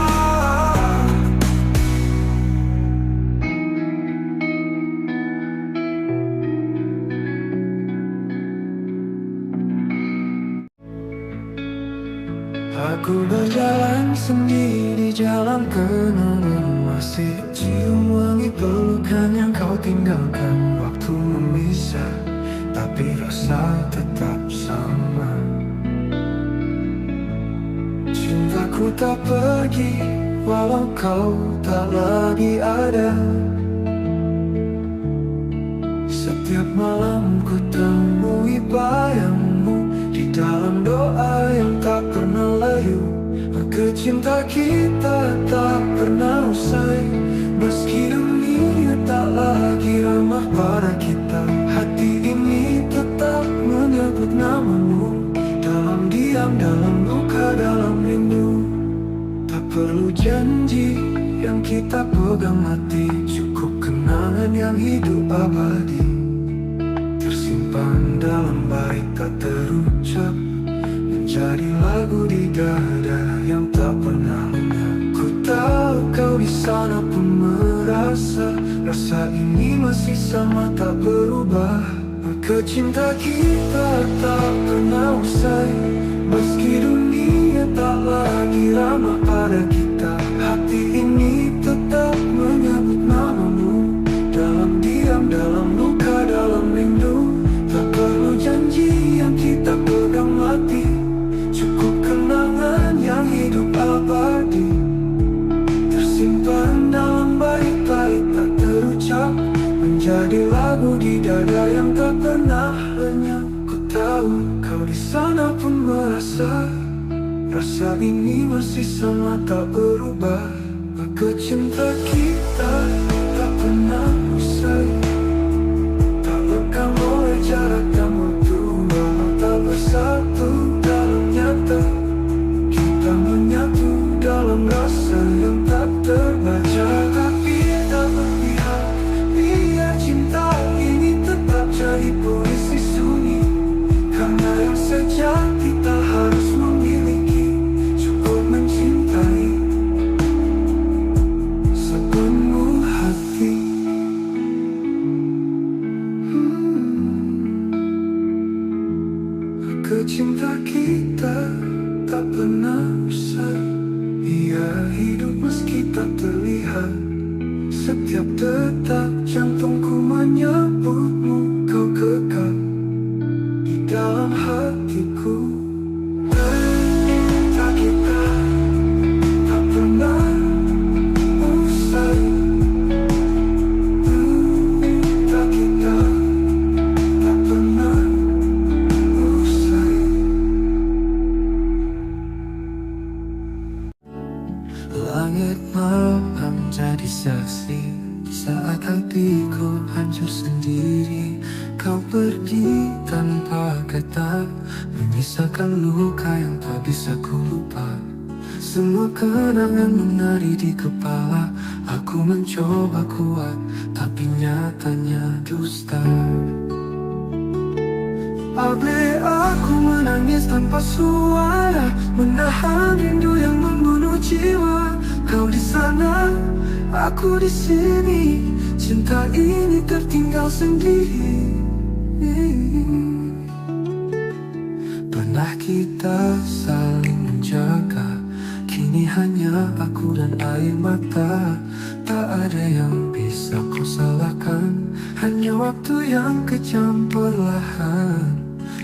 Aku berjalan sendiri di jalan kenangan, masih cium wangi pelukan yang kau tinggalkan. Waktu memisah, tapi rasa tetap sama. Cintaku tak pergi, walau kau tak lagi ada. Setiap malam ku temui bayangmu di dalam doa yang tak pernah layu. Maka cinta kita tak pernah usai, meski dunia tak lagi ramah pada kita. Hati ini tetap menyebut namamu, dalam diam, dalam luka, dalam rindu. Tak perlu janji yang kita pegang mati, cukup kenangan yang hidup abadi, tersimpan dalam bait tak terucap, menjadi lagu di dada yang tak pernah lenyap. Ku tahu kau di sana pun merasa, rasa ini masih sama tak berubah. Maka cinta kita tak pernah usai, meski dunia tak lagi ramah pada kita. Hati ini tetap menyebut namamu, dalam diam, dalam luka, dalam rindu. Tak perlu janji yang kita pegang mati, cukup kenangan yang hidup abadi, tersimpan dalam bait-bait tak rasa ini masih sama tak berubah. Maka cinta kita tak pernah usai, tak lekang oleh jarak dan waktu. Walau tak bersatu dalam nyata, kita menyatu dalam rasa yang tak terbaca. Tapi tak berpihak, biar cinta ini tetap jadi puisi sunyi. Karena yang sejati tak harus memiliki, cukup mencintai sepenuh hati. Cinta kita tak pernah usai, ia hidup meski tak terlihat. Setiap detak jantungku menyebutmu, kau kekal di dalam hatiku. Cinta kita tak pernah usai, cinta kita tak pernah usai. Langit malam jadi saksi saat hatiku hancur sendiri. Kau pergi tanpa kata, menyisakan luka yang tak bisa ku lupa. Semua kenangan menari di kepala. Aku mencoba kuat, tapi nyatanya dusta. Abe aku menangis tanpa suara, menahan rindu yang membunuh jiwa. Kau di sana, aku di sini. Cinta ini tertinggal sendiri. Pernah kita saling menjaga, kini hanya aku dan air mata. Tak ada yang bisa kau salahkan, hanya waktu yang kejam perlahan.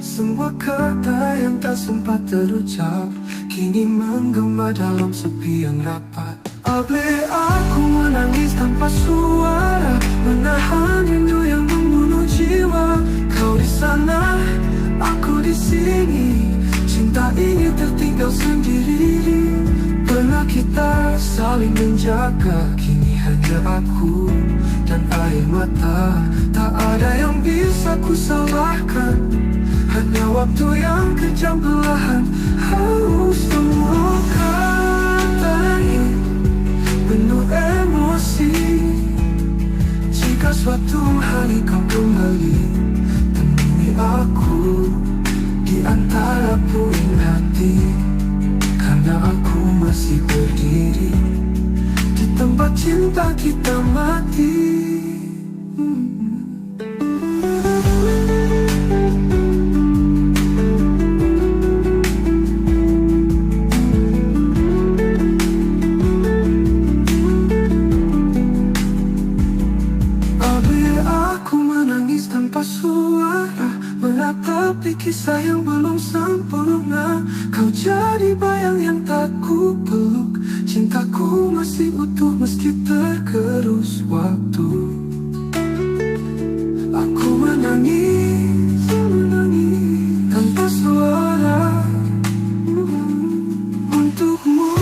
Semua kata yang tak sempat terucap kini menggema dalam sepi yang rapat. Abe aku menangis tanpa suara, menahan rindu yang membunuh jiwa. Kau di sana, aku di sini. Cinta ini tertinggal sendiri. Pernah kita saling menjaga, kini hanya aku dan air mata. Tak ada yang bisa ku salahkan, hanya waktu yang kejam perlahan. Semua kata ini penuh emosi. Jika suatu hari kau kembali, temui aku di antara puing hati. Karena aku masih berdiri di tempat cinta kita mati. Tanpa suara, menatapi kisah yang belum sempurna. Kau jadi bayang yang tak ku peluk. Cintaku masih utuh meski tergerus waktu. Aku menangis, menangis tanpa suara untukmu.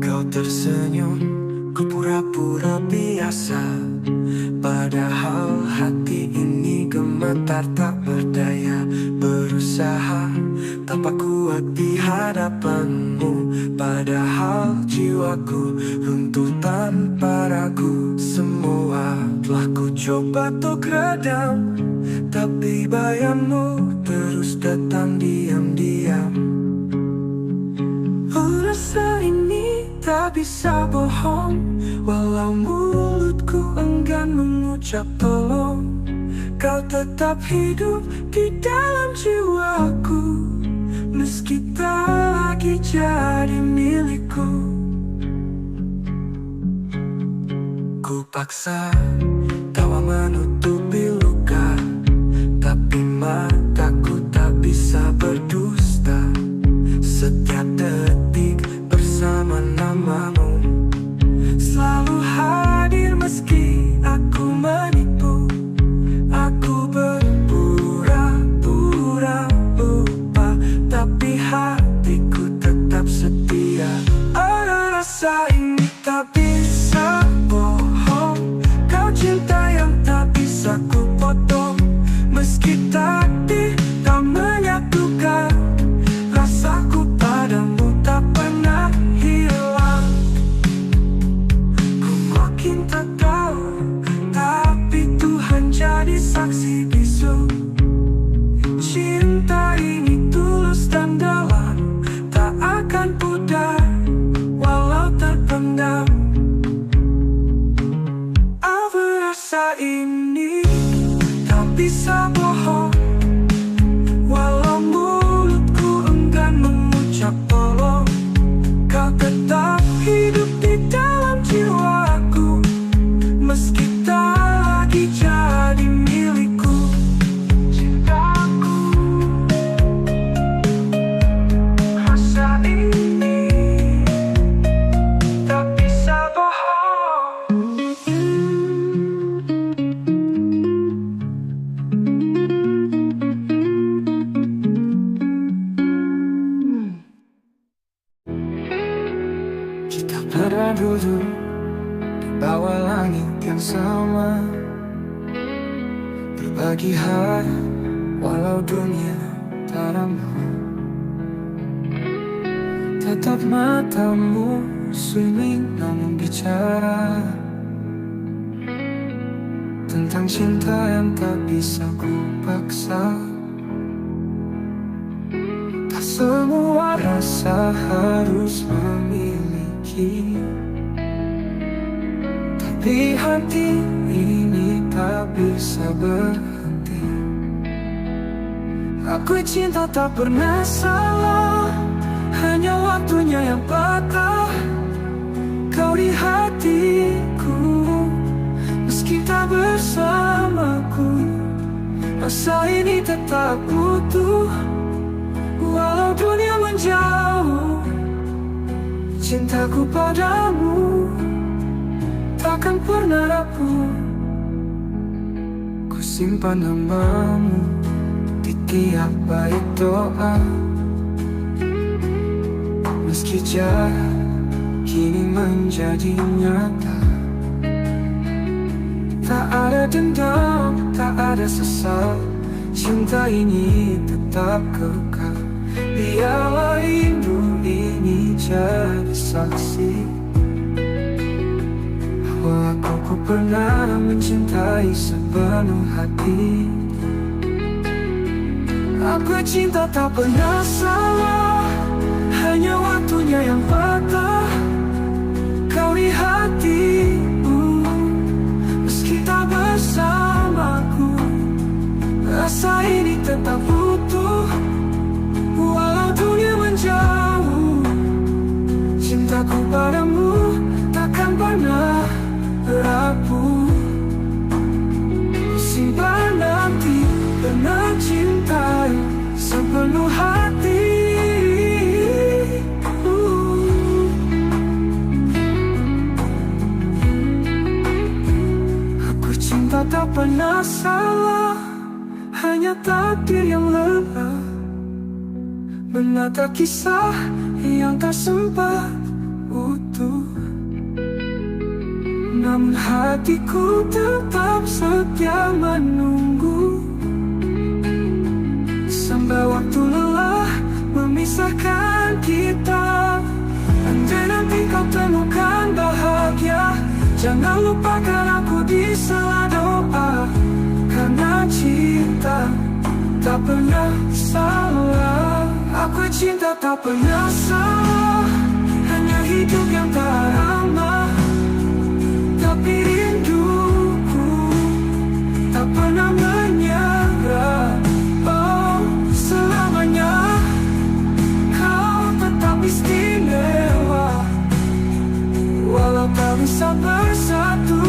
Kau tersenyum, ku pura-pura biasa. Padahal hati ini gemetar tak berdaya. Berusaha tanpa kuat di hadapanmu. Padahal jiwaku runtuh tanpa ragu. Semua telah ku coba untuk redam, tapi bayangmu terus datang diam-diam. Rasa ini tak bisa bohong, walau mulutku enggan mengucap tolong. Kau tetap hidup di dalam jiwaku, meski tak lagi jadi milikku. Ku paksa tawa menutupi luka, tapi mataku tak bisa berdusta. Setiap detik bersama namamu selalu hadir meski aku menipu. Aku berpura-pura lupa, tapi hatiku tetap setia. Ada rasa ini tak bisa bohong, kau cinta yang tak bisa ku potong. Meski takdir tak menyatukan, rasaku padamu tak pernah hilang. Ku makin tak tahu, tapi Tuhan jadi saksi bisu. Cinta ini tulus dan dalam, tak akan pudar walau terpendam. Apa rasa ini tak bisa bohong, walau mulutku enggan mengucap tolong. Kau tetap hidup di dalam jiwaku, meski tak lagi jadi milikku. Cintaku, rasa ini tak bisa bohong. Kita pernah duduk di bawah langit yang sama, berbagi hari walau dunia tak ramah. Tetap matamu sunyi namun bicara tentang cinta yang tak bisa ku paksa. Tak semua rasa harus memiliki, tapi hati ini tak bisa berhenti. Aku cinta tak pernah salah, hanya waktunya yang patah. Kau di hatiku, meski tak bersamaku, rasa ini tetap utuh. Walau dunia menjauh, cintaku padamu takkan pernah rapuh. Ku simpan namamu di tiap bait doa, meski jarak kini menjadi nyata. Tak ada dendam, tak ada sesal, cinta ini tetap kekal. Biarlah rindu ini jadi saksi bahwa aku pernah mencintai sepenuh hati. Aku cinta tak pernah salah, hanya waktunya yang patah. Kau di hatiku, meski tak bersamaku, rasa ini tetap utuh. Walau dunia menjauh, cintaku padamu takkan pernah rapuh. Simpan nanti pernah cintai sepenuh hati. Aku cinta tak pernah salah, hanya takdir yang lelah menata kisah yang tak sempat utuh. Namun hatiku tetap setia menunggu, sampai waktu lelah memisahkan kita. Andai nanti kau temukan bahagia, jangan lupakan aku di sela doa. Karena cinta tak pernah salah, aku cinta tak pernah salah, hanya hidup yang tak ramah. Tapi rinduku tak pernah menyerah. Oh, selamanya kau tetap istimewa, walau tak bisa bersatu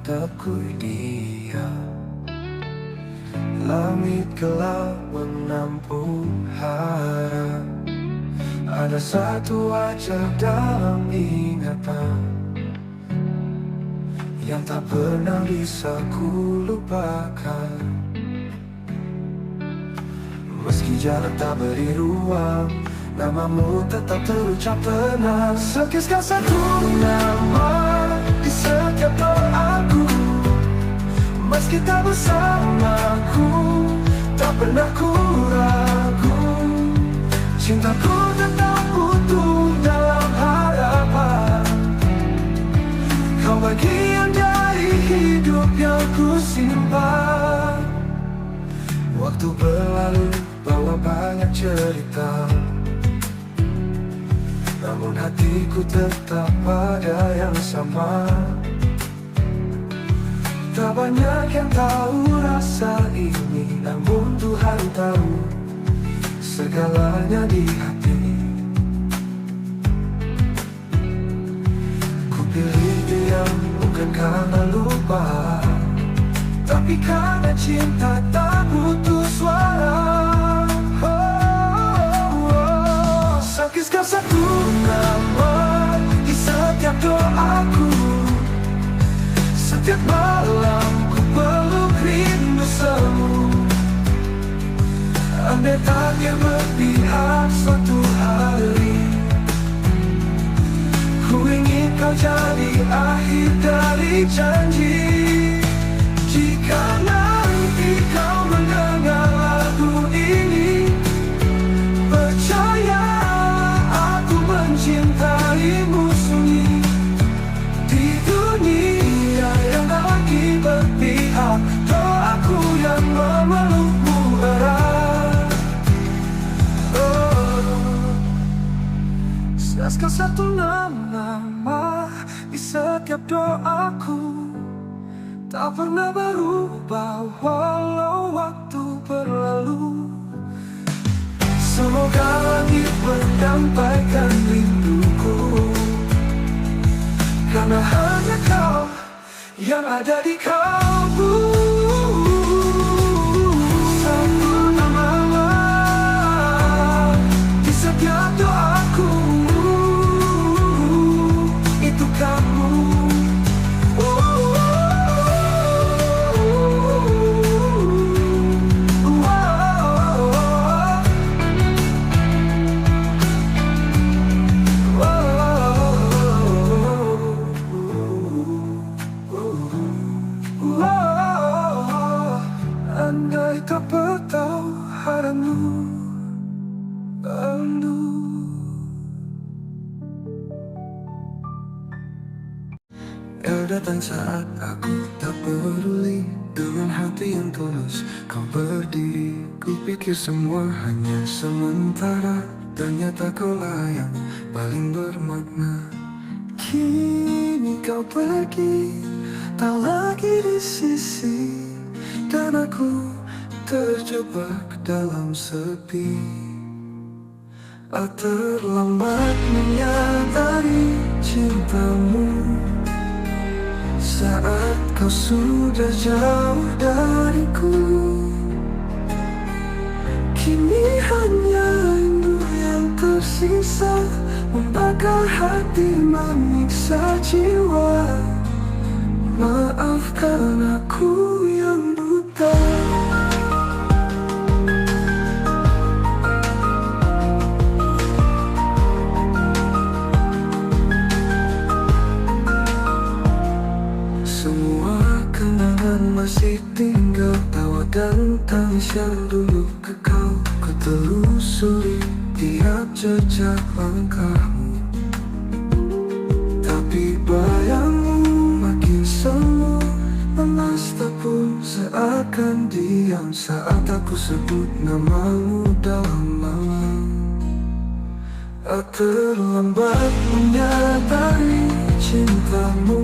tatapku dia. Langit gelap menampung harap. Ada satu wajah dalam ingatan yang tak pernah bisa ku lupakan. Meski jarak tak beri ruang, namamu tetap terucap tenang. Sekisah satu nama di setiap doaku. Meski tak bersamaku, tak pernah ku ragu. Cintaku tetap utuh dalam harapan. Kau bagian dari hidup yang ku simpan. Waktu berlalu bawa banyak cerita, namun hatiku tetap pada yang sama. Tak banyak yang tahu rasa ini, namun Tuhan tahu segalanya di hati. Ku pilih diam bukan karena lupa, tapi karena cinta tak butuh suara. Sekisah satu nama di setiap doaku. Setiap malam ku peluk rindu semu. Andai takdir berpihak suatu hari, ku ingin kau jadi akhir dari janji. Jika nanti kau mendengar lagu ini, percaya aku mencintaimu sunyi. Di dunia yang tak lagi berpihak, doaku yang memelukmu erat. Sekal satu nama di setiap doaku, tak pernah berubah walau waktu berlalu. Semoga langit menyampaikan rinduku, karena hanya kau yang ada di kalbu. Satu nama di setiap doaku, itu kamu. Andai tak bertahu haramu rindu. Kau datang saat aku tak peduli. Dengan hati yang tulus kau berdiri. Kupikir semua hanya sementara, ternyata kaulah yang paling bermakna. Kini kau pergi, tak lagi di sisi, dan aku terjebak dalam sepi. Terlambat menyadari cintamu saat kau sudah jauh dariku. Kini hanya rindu yang tersisa, membakar hati, menyiksa jiwa. Maafkan aku yang buta. Semua kenangan masih tinggal, tawa dan tangis yang dulu kekal. Ku telusuri tiap jejak langkahmu, tapi bayangmu makin semu. Lemas tak pun seakan diam saat aku sebut namamu dalam malam. Terlambat menyadari cintamu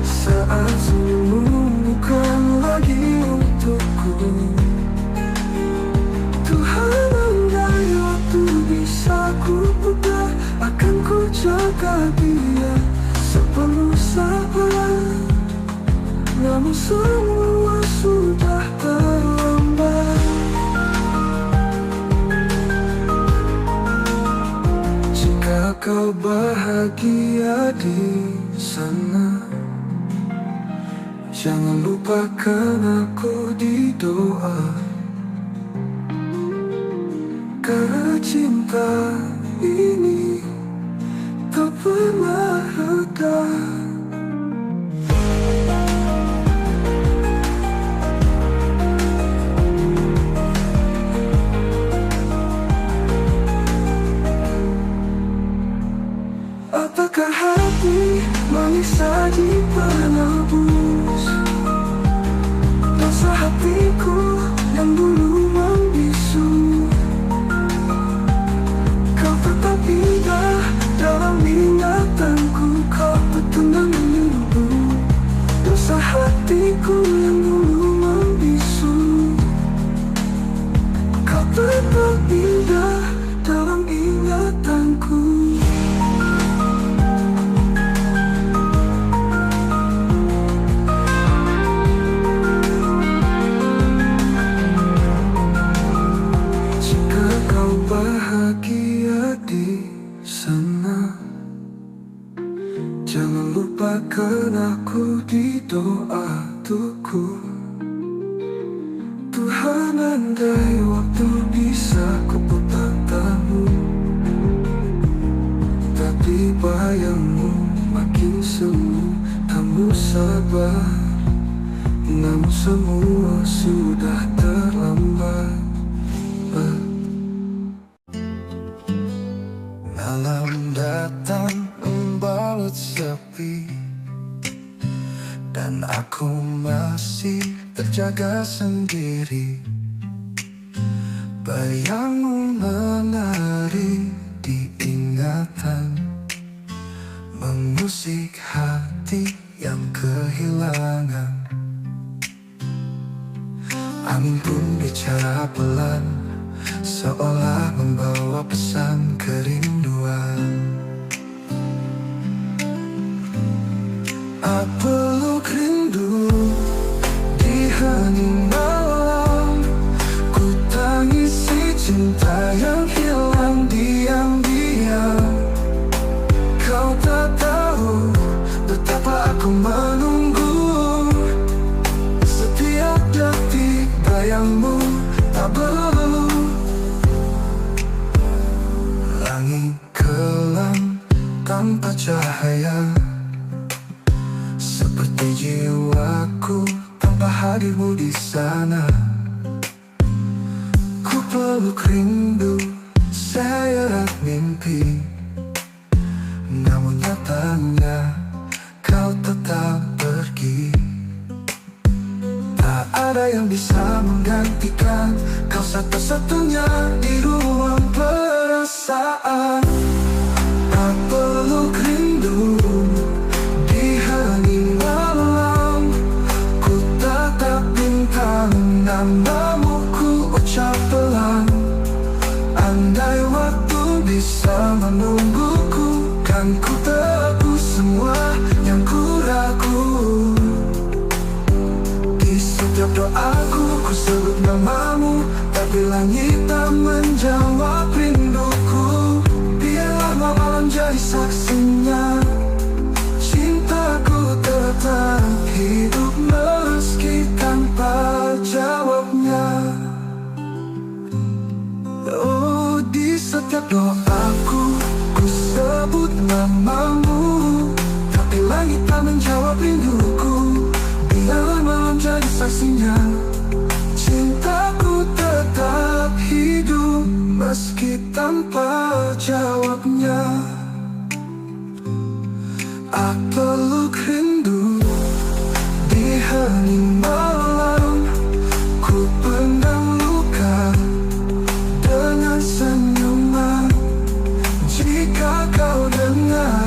saat senyummu bukan lagi untukku. Tuhan, andai waktu bisa ku putar, akan ku jaga dia sepenuh sabar. namun semua sudah terlambat. Jika kau bahagia di sana, jangan lupakan aku di doa. Karena cinta ini tak pernah reda. Apakah hati manis saja penebus dosa hatiku yang dulu membisu? Kau tetap indah dalam ingatanku, kau betul menunggu dosa hatiku yang dulu membisu. Kau tetap indah dalam ingatanku. Bahagia di sana, jangan lupakan aku di doa tuku. Tuhan, andai waktu bisa kuputar tamu, tapi bayangmu makin semu, kamu sabar, namun semua sudah terlambat. Malam datang membalut sepi, dan aku masih terjaga sendiri. Bayangmu menari di ingatan, mengusik hati yang kehilangan. Angin pun bicara pelan, seolah membawa pesan kerinduan. Aku peluk rindu di hening malam, ku tangisi cinta yang hilang diam-diam. Kau tak tahu betapa aku menunggu, setiap detik bayangmu tak berlalu. Langit kelam tanpa cahaya, seperti jiwaku tanpa hadirmu di sana. Ku peluk rindu seret mimpi, namun nyatanya kau tetap pergi. Tak ada yang bisa menggantikan kau satu-satunya di ruang perasaan. Tak peluk rindu di hening malam, ku tatap bintang, namamu ku ucap pelan. Andai waktu bisa menungguku, kan ku tebus semua yang ku ragu. Di setiap doaku ku sebut namamu, tapi langit tak menjawab rinduku. Biarlah malam jadi saksinya, cintaku tetap hidup meski tanpa jawabnya. Oh, di setiap doaku ku sebut namamu, tapi langit tak menjawab rinduku. Biarlah malam jadi saksinya, cintaku tetap hidup meski tanpa jawabnya. Aku peluk rindu di hening malam, ku pendam luka dengan senyuman. Jika kau dengar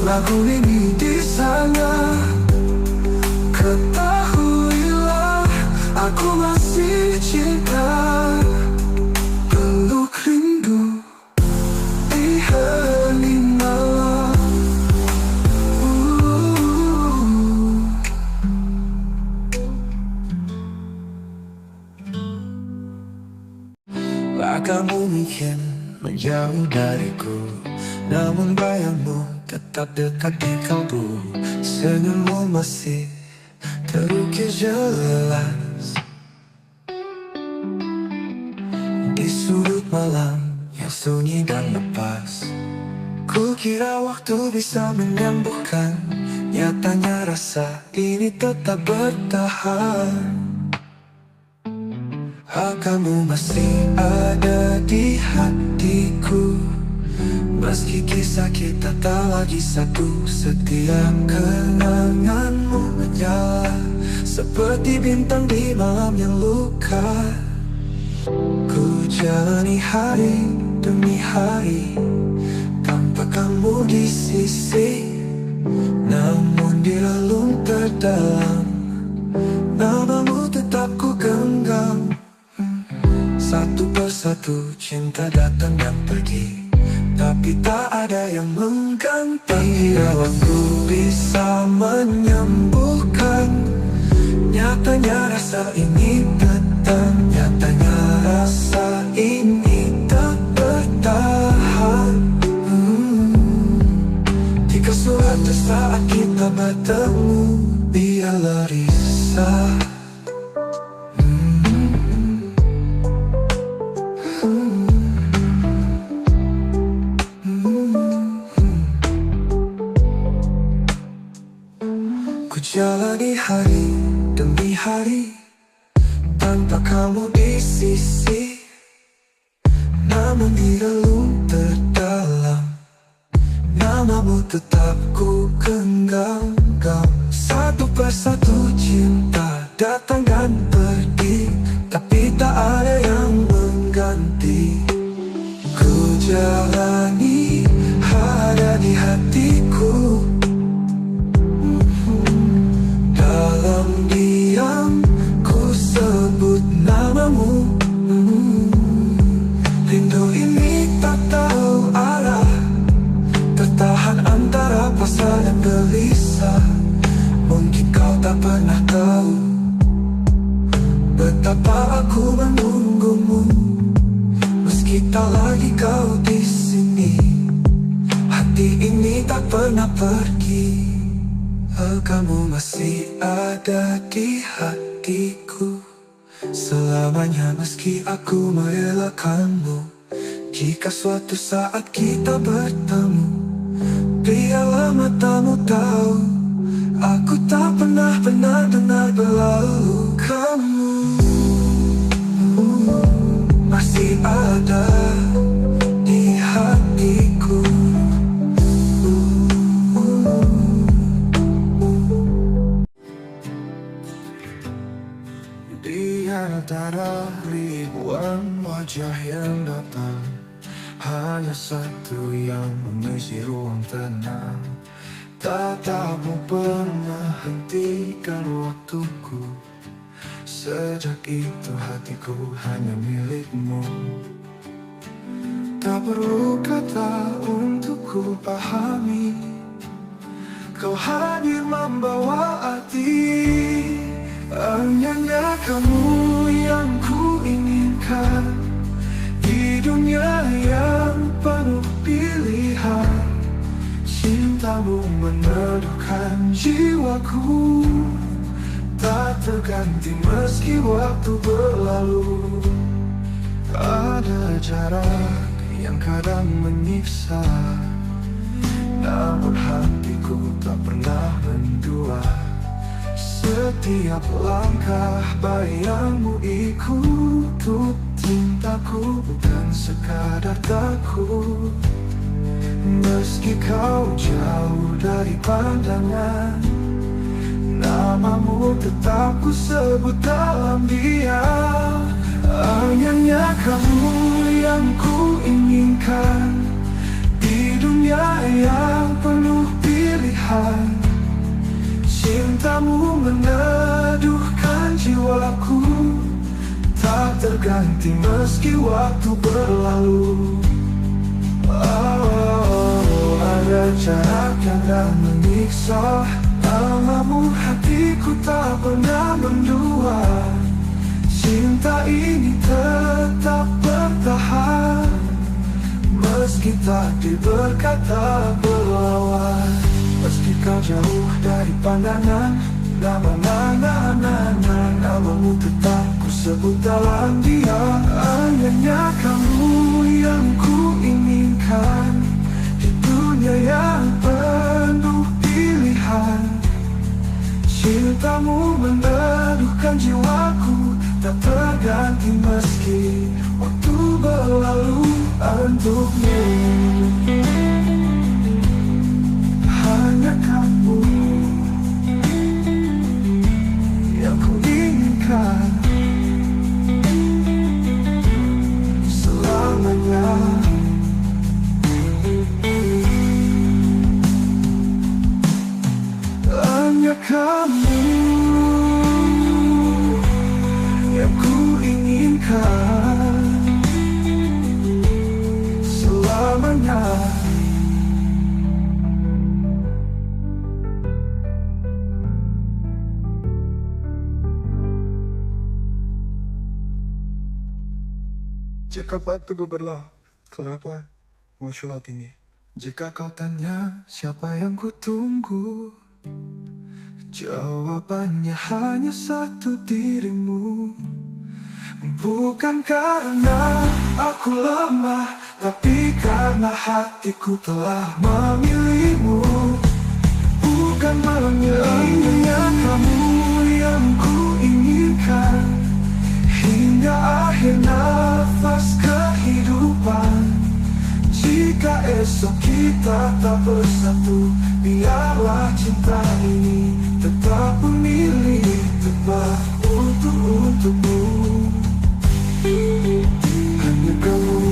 lagu ini di sana, ketahuilah aku masih cinta. Peluk rindu di hening malam. Kamu mungkin menjauh dariku, namun bayangmu tetap dekat di kalbu. Senyummu masih terukir jelas di sudut malam yang sunyi dan lepas. Kukira waktu bisa menyembuhkan, nyatanya rasa ini tetap bertahan. Kamu masih ada di hatiku, meski kisah kita tak lagi satu. Setiap kenanganmu menyala seperti bintang di malam yang luka. Ku jalani hari demi hari tanpa kamu di sisi, namun di relung terdalam namamu tetap ku genggam. Satu persatu cinta datang dan pergi, tapi tak ada yang mengganti. Bila waktu bisa menyembuhkan, nyatanya rasa ini datang. Nyatanya rasa ini tak bertahan. Jika suatu saat kita bertemu, biarlah risau. Ku jalani hari demi hari tanpa kamu di sisi, namun di relung terdalam namamu tetap ku genggam. Satu persatu cinta datang dan pergi, tapi tak ada yang mengganti. Ku jalani ada di hatiku, dalam diam ku sebut namamu. Rindu ini tak tahu arah, tertahan antara pasrah dan gelisah. Mungkin kau tak pernah tahu betapa aku menunggumu, meski tak lagi kau di sini. Hati ini tak pernah pergi. Kamu masih ada di hatiku selamanya, meski aku merelakanmu. Jika suatu saat kita bertemu, biarlah matamu tahu aku tak pernah benar-benar berlalu. Kamu masih ada di hatiku. Di antara ribuan wajah yang datang, hanya satu yang mengisi ruang tenang. Tatapmu pernah hentikan waktuku, sejak itu hatiku hanya milikmu. Tak perlu kata untuk ku pahami, kau hadir membawa arti. Hanya kamu yang ku inginkan di dunia yang penuh pilihan. Cintamu meneduhkan jiwaku, tak terganti meski waktu berlalu. Ada jarak yang kadang menyiksa, namun hatiku tak pernah mendua. Setiap langkah bayangmu ikut cintaku, bukan sekadar takut. Meski kau jauh dari pandangan, namamu tetap ku sebut dalam diam. Hanya kamu yang ku inginkan di dunia yang penuh pilihan. Cintamu meneduhkan jiwaku, tak terganti meski waktu berlalu. Ada jarak yang tak menyiksa, namamu hatiku tak pernah mendua. Cinta ini tetap bertahan. meski takdir berkata berlawan. Meski kau jauh dari pandangan, namamu tetap ku sebut dalam dia. Hanya kamu yang ku inginkan di dunia yang penuh pilihan. Cintamu meneduhkan jiwaku, tak terganti meski waktu berlalu untukmu. Hanya kamu yang ku inginkan selamanya. Hanya kamu yang ku inginkan selamanya. Jika batu berlah, kenapa muncul tinggi? Jika kau tanya siapa yang ku tunggu, jawabannya hanya satu, dirimu. Bukan karena aku lemah, tapi karena hatiku telah memilihmu. Bukan hanya kamu yang ku inginkan hingga akhir nafas kehidupan. Jika esok kita tak bersatu, biarlah cinta ini tetap memilih tepat untukmu. Hanya kamu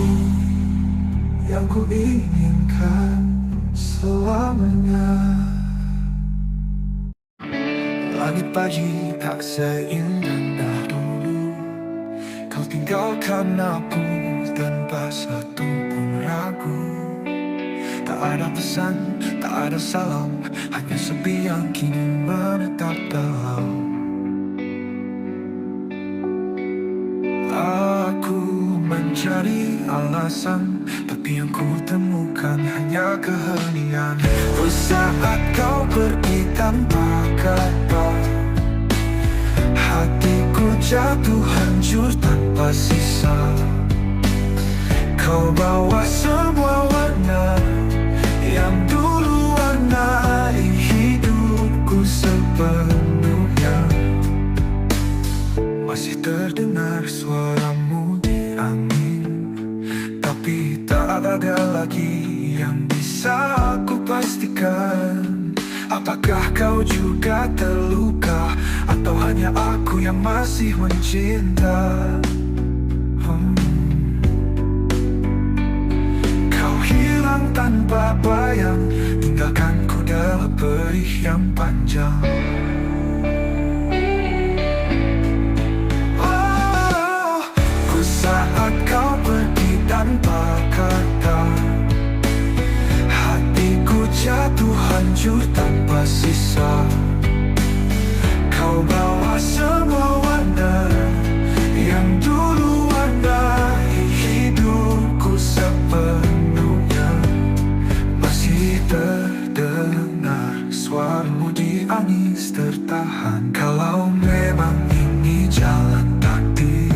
yang ku inginkan selamanya. Langit pagi tak seindah dulu, kau tinggalkan aku tanpa satu pun ragu. Tak ada pesan, tak ada salam, hanya sepi yang kini menetap dalam. Aku mencari alasan, tapi yang ku temukan hanya keheningan. Saat kau pergi tanpa kata, hatiku jatuh hancur tanpa sisa. Kau bawa semua warna yang dulu warnai hidupku sepenuhnya. Masih terdengar suaramu di angin, tapi tak ada lagi yang bisa aku pastikan. Apakah kau juga terluka, atau hanya aku yang masih mencinta? Kau hilang tanpa bayang, tinggalkanku dalam perih yang panjang. Saat kau pergi tanpa kata, hatiku jatuh hancur tanpa sisa. Kau bawa semua warna yang dulu warnai hidupku sepenuhnya. Masih terdengar suaramu di angin tertahan. Kalau memang ini jalan takdir,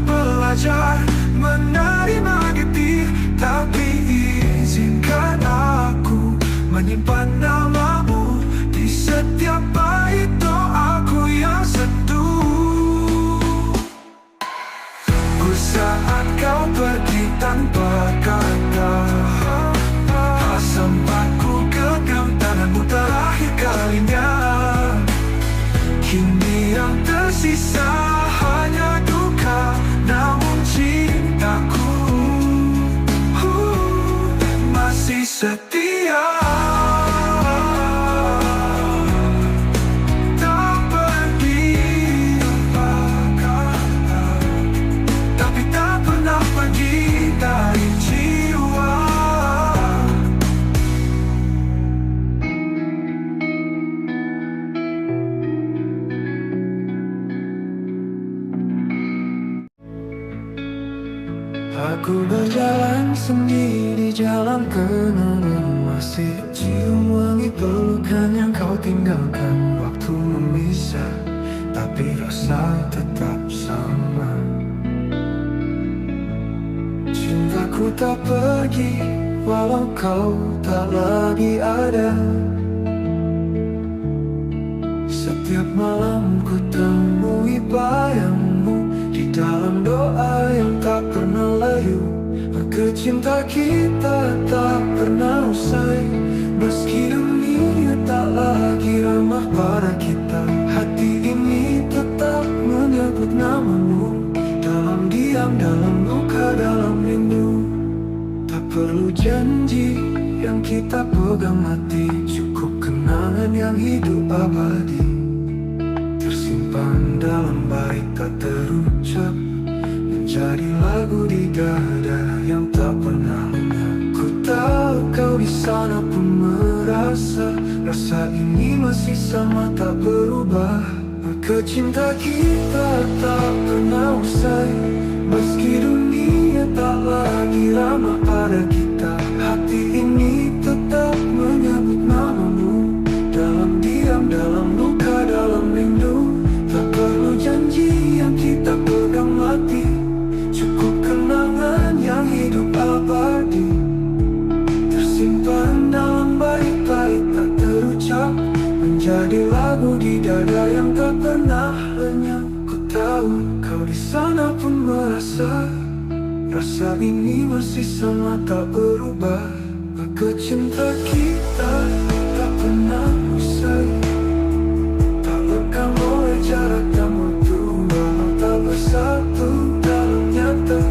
belajar menerima getir, tapi izinkan aku menyimpan namamu di setiap bait doaku yang seduh. Saat kau pergi tanpa kata, sempatku genggam tanganmu terakhir kali. Ku berjalan sendiri di jalan kenangan, masih cium wangi pelukan yang kau tinggalkan. Waktu memisah, tapi rasa tetap sama. Cintaku tak pergi, walau kau tak lagi ada. Setiap malam ku temui bayangmu di dalam doa yang tak pernah layu. Maka cinta kita tak pernah usai, meski dunia tak lagi ramah pada kita. Hati ini tetap menyebut namamu, dalam diam, dalam luka, dalam rindu. Tak perlu janji yang kita pegang mati, cukup kenangan yang hidup abadi, tersimpan dalam bait tak terucap, menjadi lagu di dada yang tak pernah lenyap. Ku tahu kau di sana pun merasa, rasa ini masih sama tak berubah. Maka cinta kita tak pernah usai, meski dunia tak lagi ramah pada kita. Hati ini tetap menyebut namamu, dalam diam, dalam luka, dalam rindu. Tak perlu janji yang kita pegang mati, cukup kenangan yang hidup abadi, tersimpan dalam bait-bait tak terucap, menjadi lagu di dada yang tak pernah lenyap. Ku tahu kau di sana pun merasa, rasa ini masih sama tak berubah. Maka cinta kita tak pernah usai, tak lekang oleh jarak dan waktu. Walau tak bersatu dalam nyata,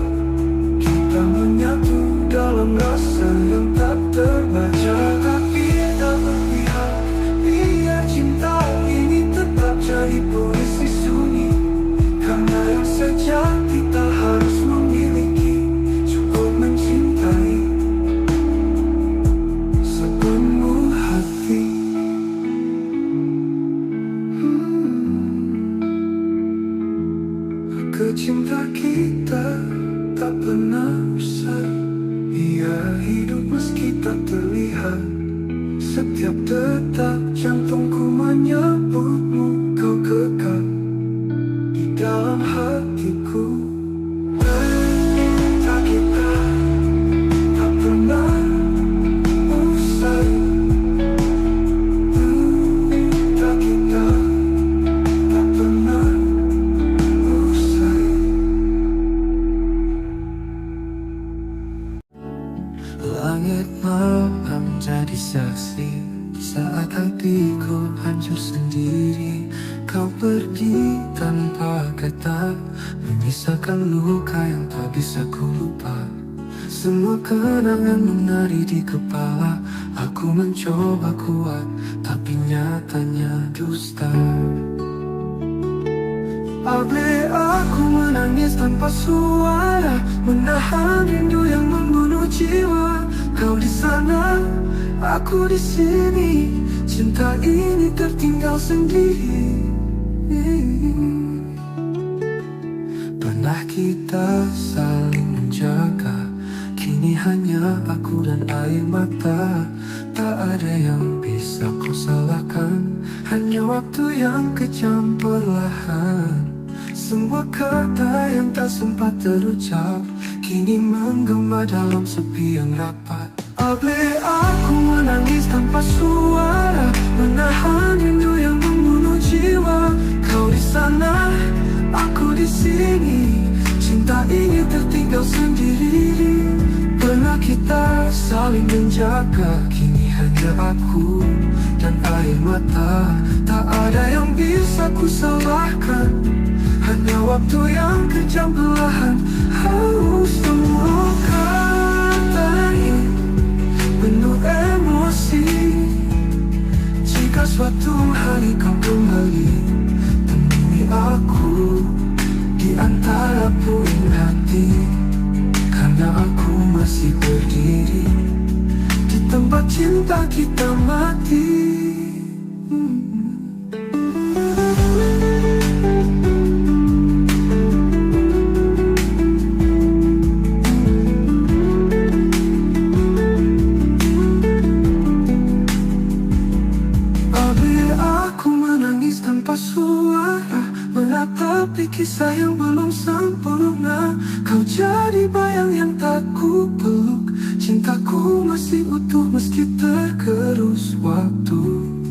kita menyatu dalam rasa yang tak terbaca. Tapi tak berpihak, biar cinta ini tetap jadi puisi sunyi. Karena yang sejati tak harus memiliki, cukup mencintai sepenuh hati. Cinta kita tak pernah usai, ia hidup meski tak terlihat. Setiap detak jantungku menyebutmu, kau kekal di dalam hatiku. Cinta kita tak pernah usai, cinta kita tak pernah usai. Langit malam jadi saksi saat hatiku hancur sendiri. Kau pergi tanpa kata, menyisakan luka yang tak bisa ku lupa. Semua kenangan menari di kepala, aku mencoba kuat, tapi nyatanya dusta. Abe aku menangis tanpa suara, menahan rindu yang membunuh jiwa. Kau di sana, aku di sini, cinta ini tertinggal sendiri. Pernah kita saling menjaga, kini hanya aku dan air mata. Tak ada yang bisa kau salahkan, hanya waktu yang kejam perlahan. Semua kata yang tak sempat terucap, kini menggema dalam sepi yang rapat. Abe aku menangis tanpa suara, menahan rindu yang membunuh jiwa. Kau di sana, aku di sini, cinta ini tertinggal sendiri. Pernah kita saling menjaga, kini hanya aku dan air mata. Tak ada yang bisa ku salahkan, hanya waktu yang kejam perlahan. Semua kata ini penuh emosi. Jika suatu hari kau kembali, temui aku di antara puing hati. Karena aku masih berdiri di tempat cinta kita mati. aku menangis tanpa suara, menatapi kisah yang belum sempurna. Kau jadi bayang yang tak ku peluk, cintaku masih utuh meski tergerus waktu.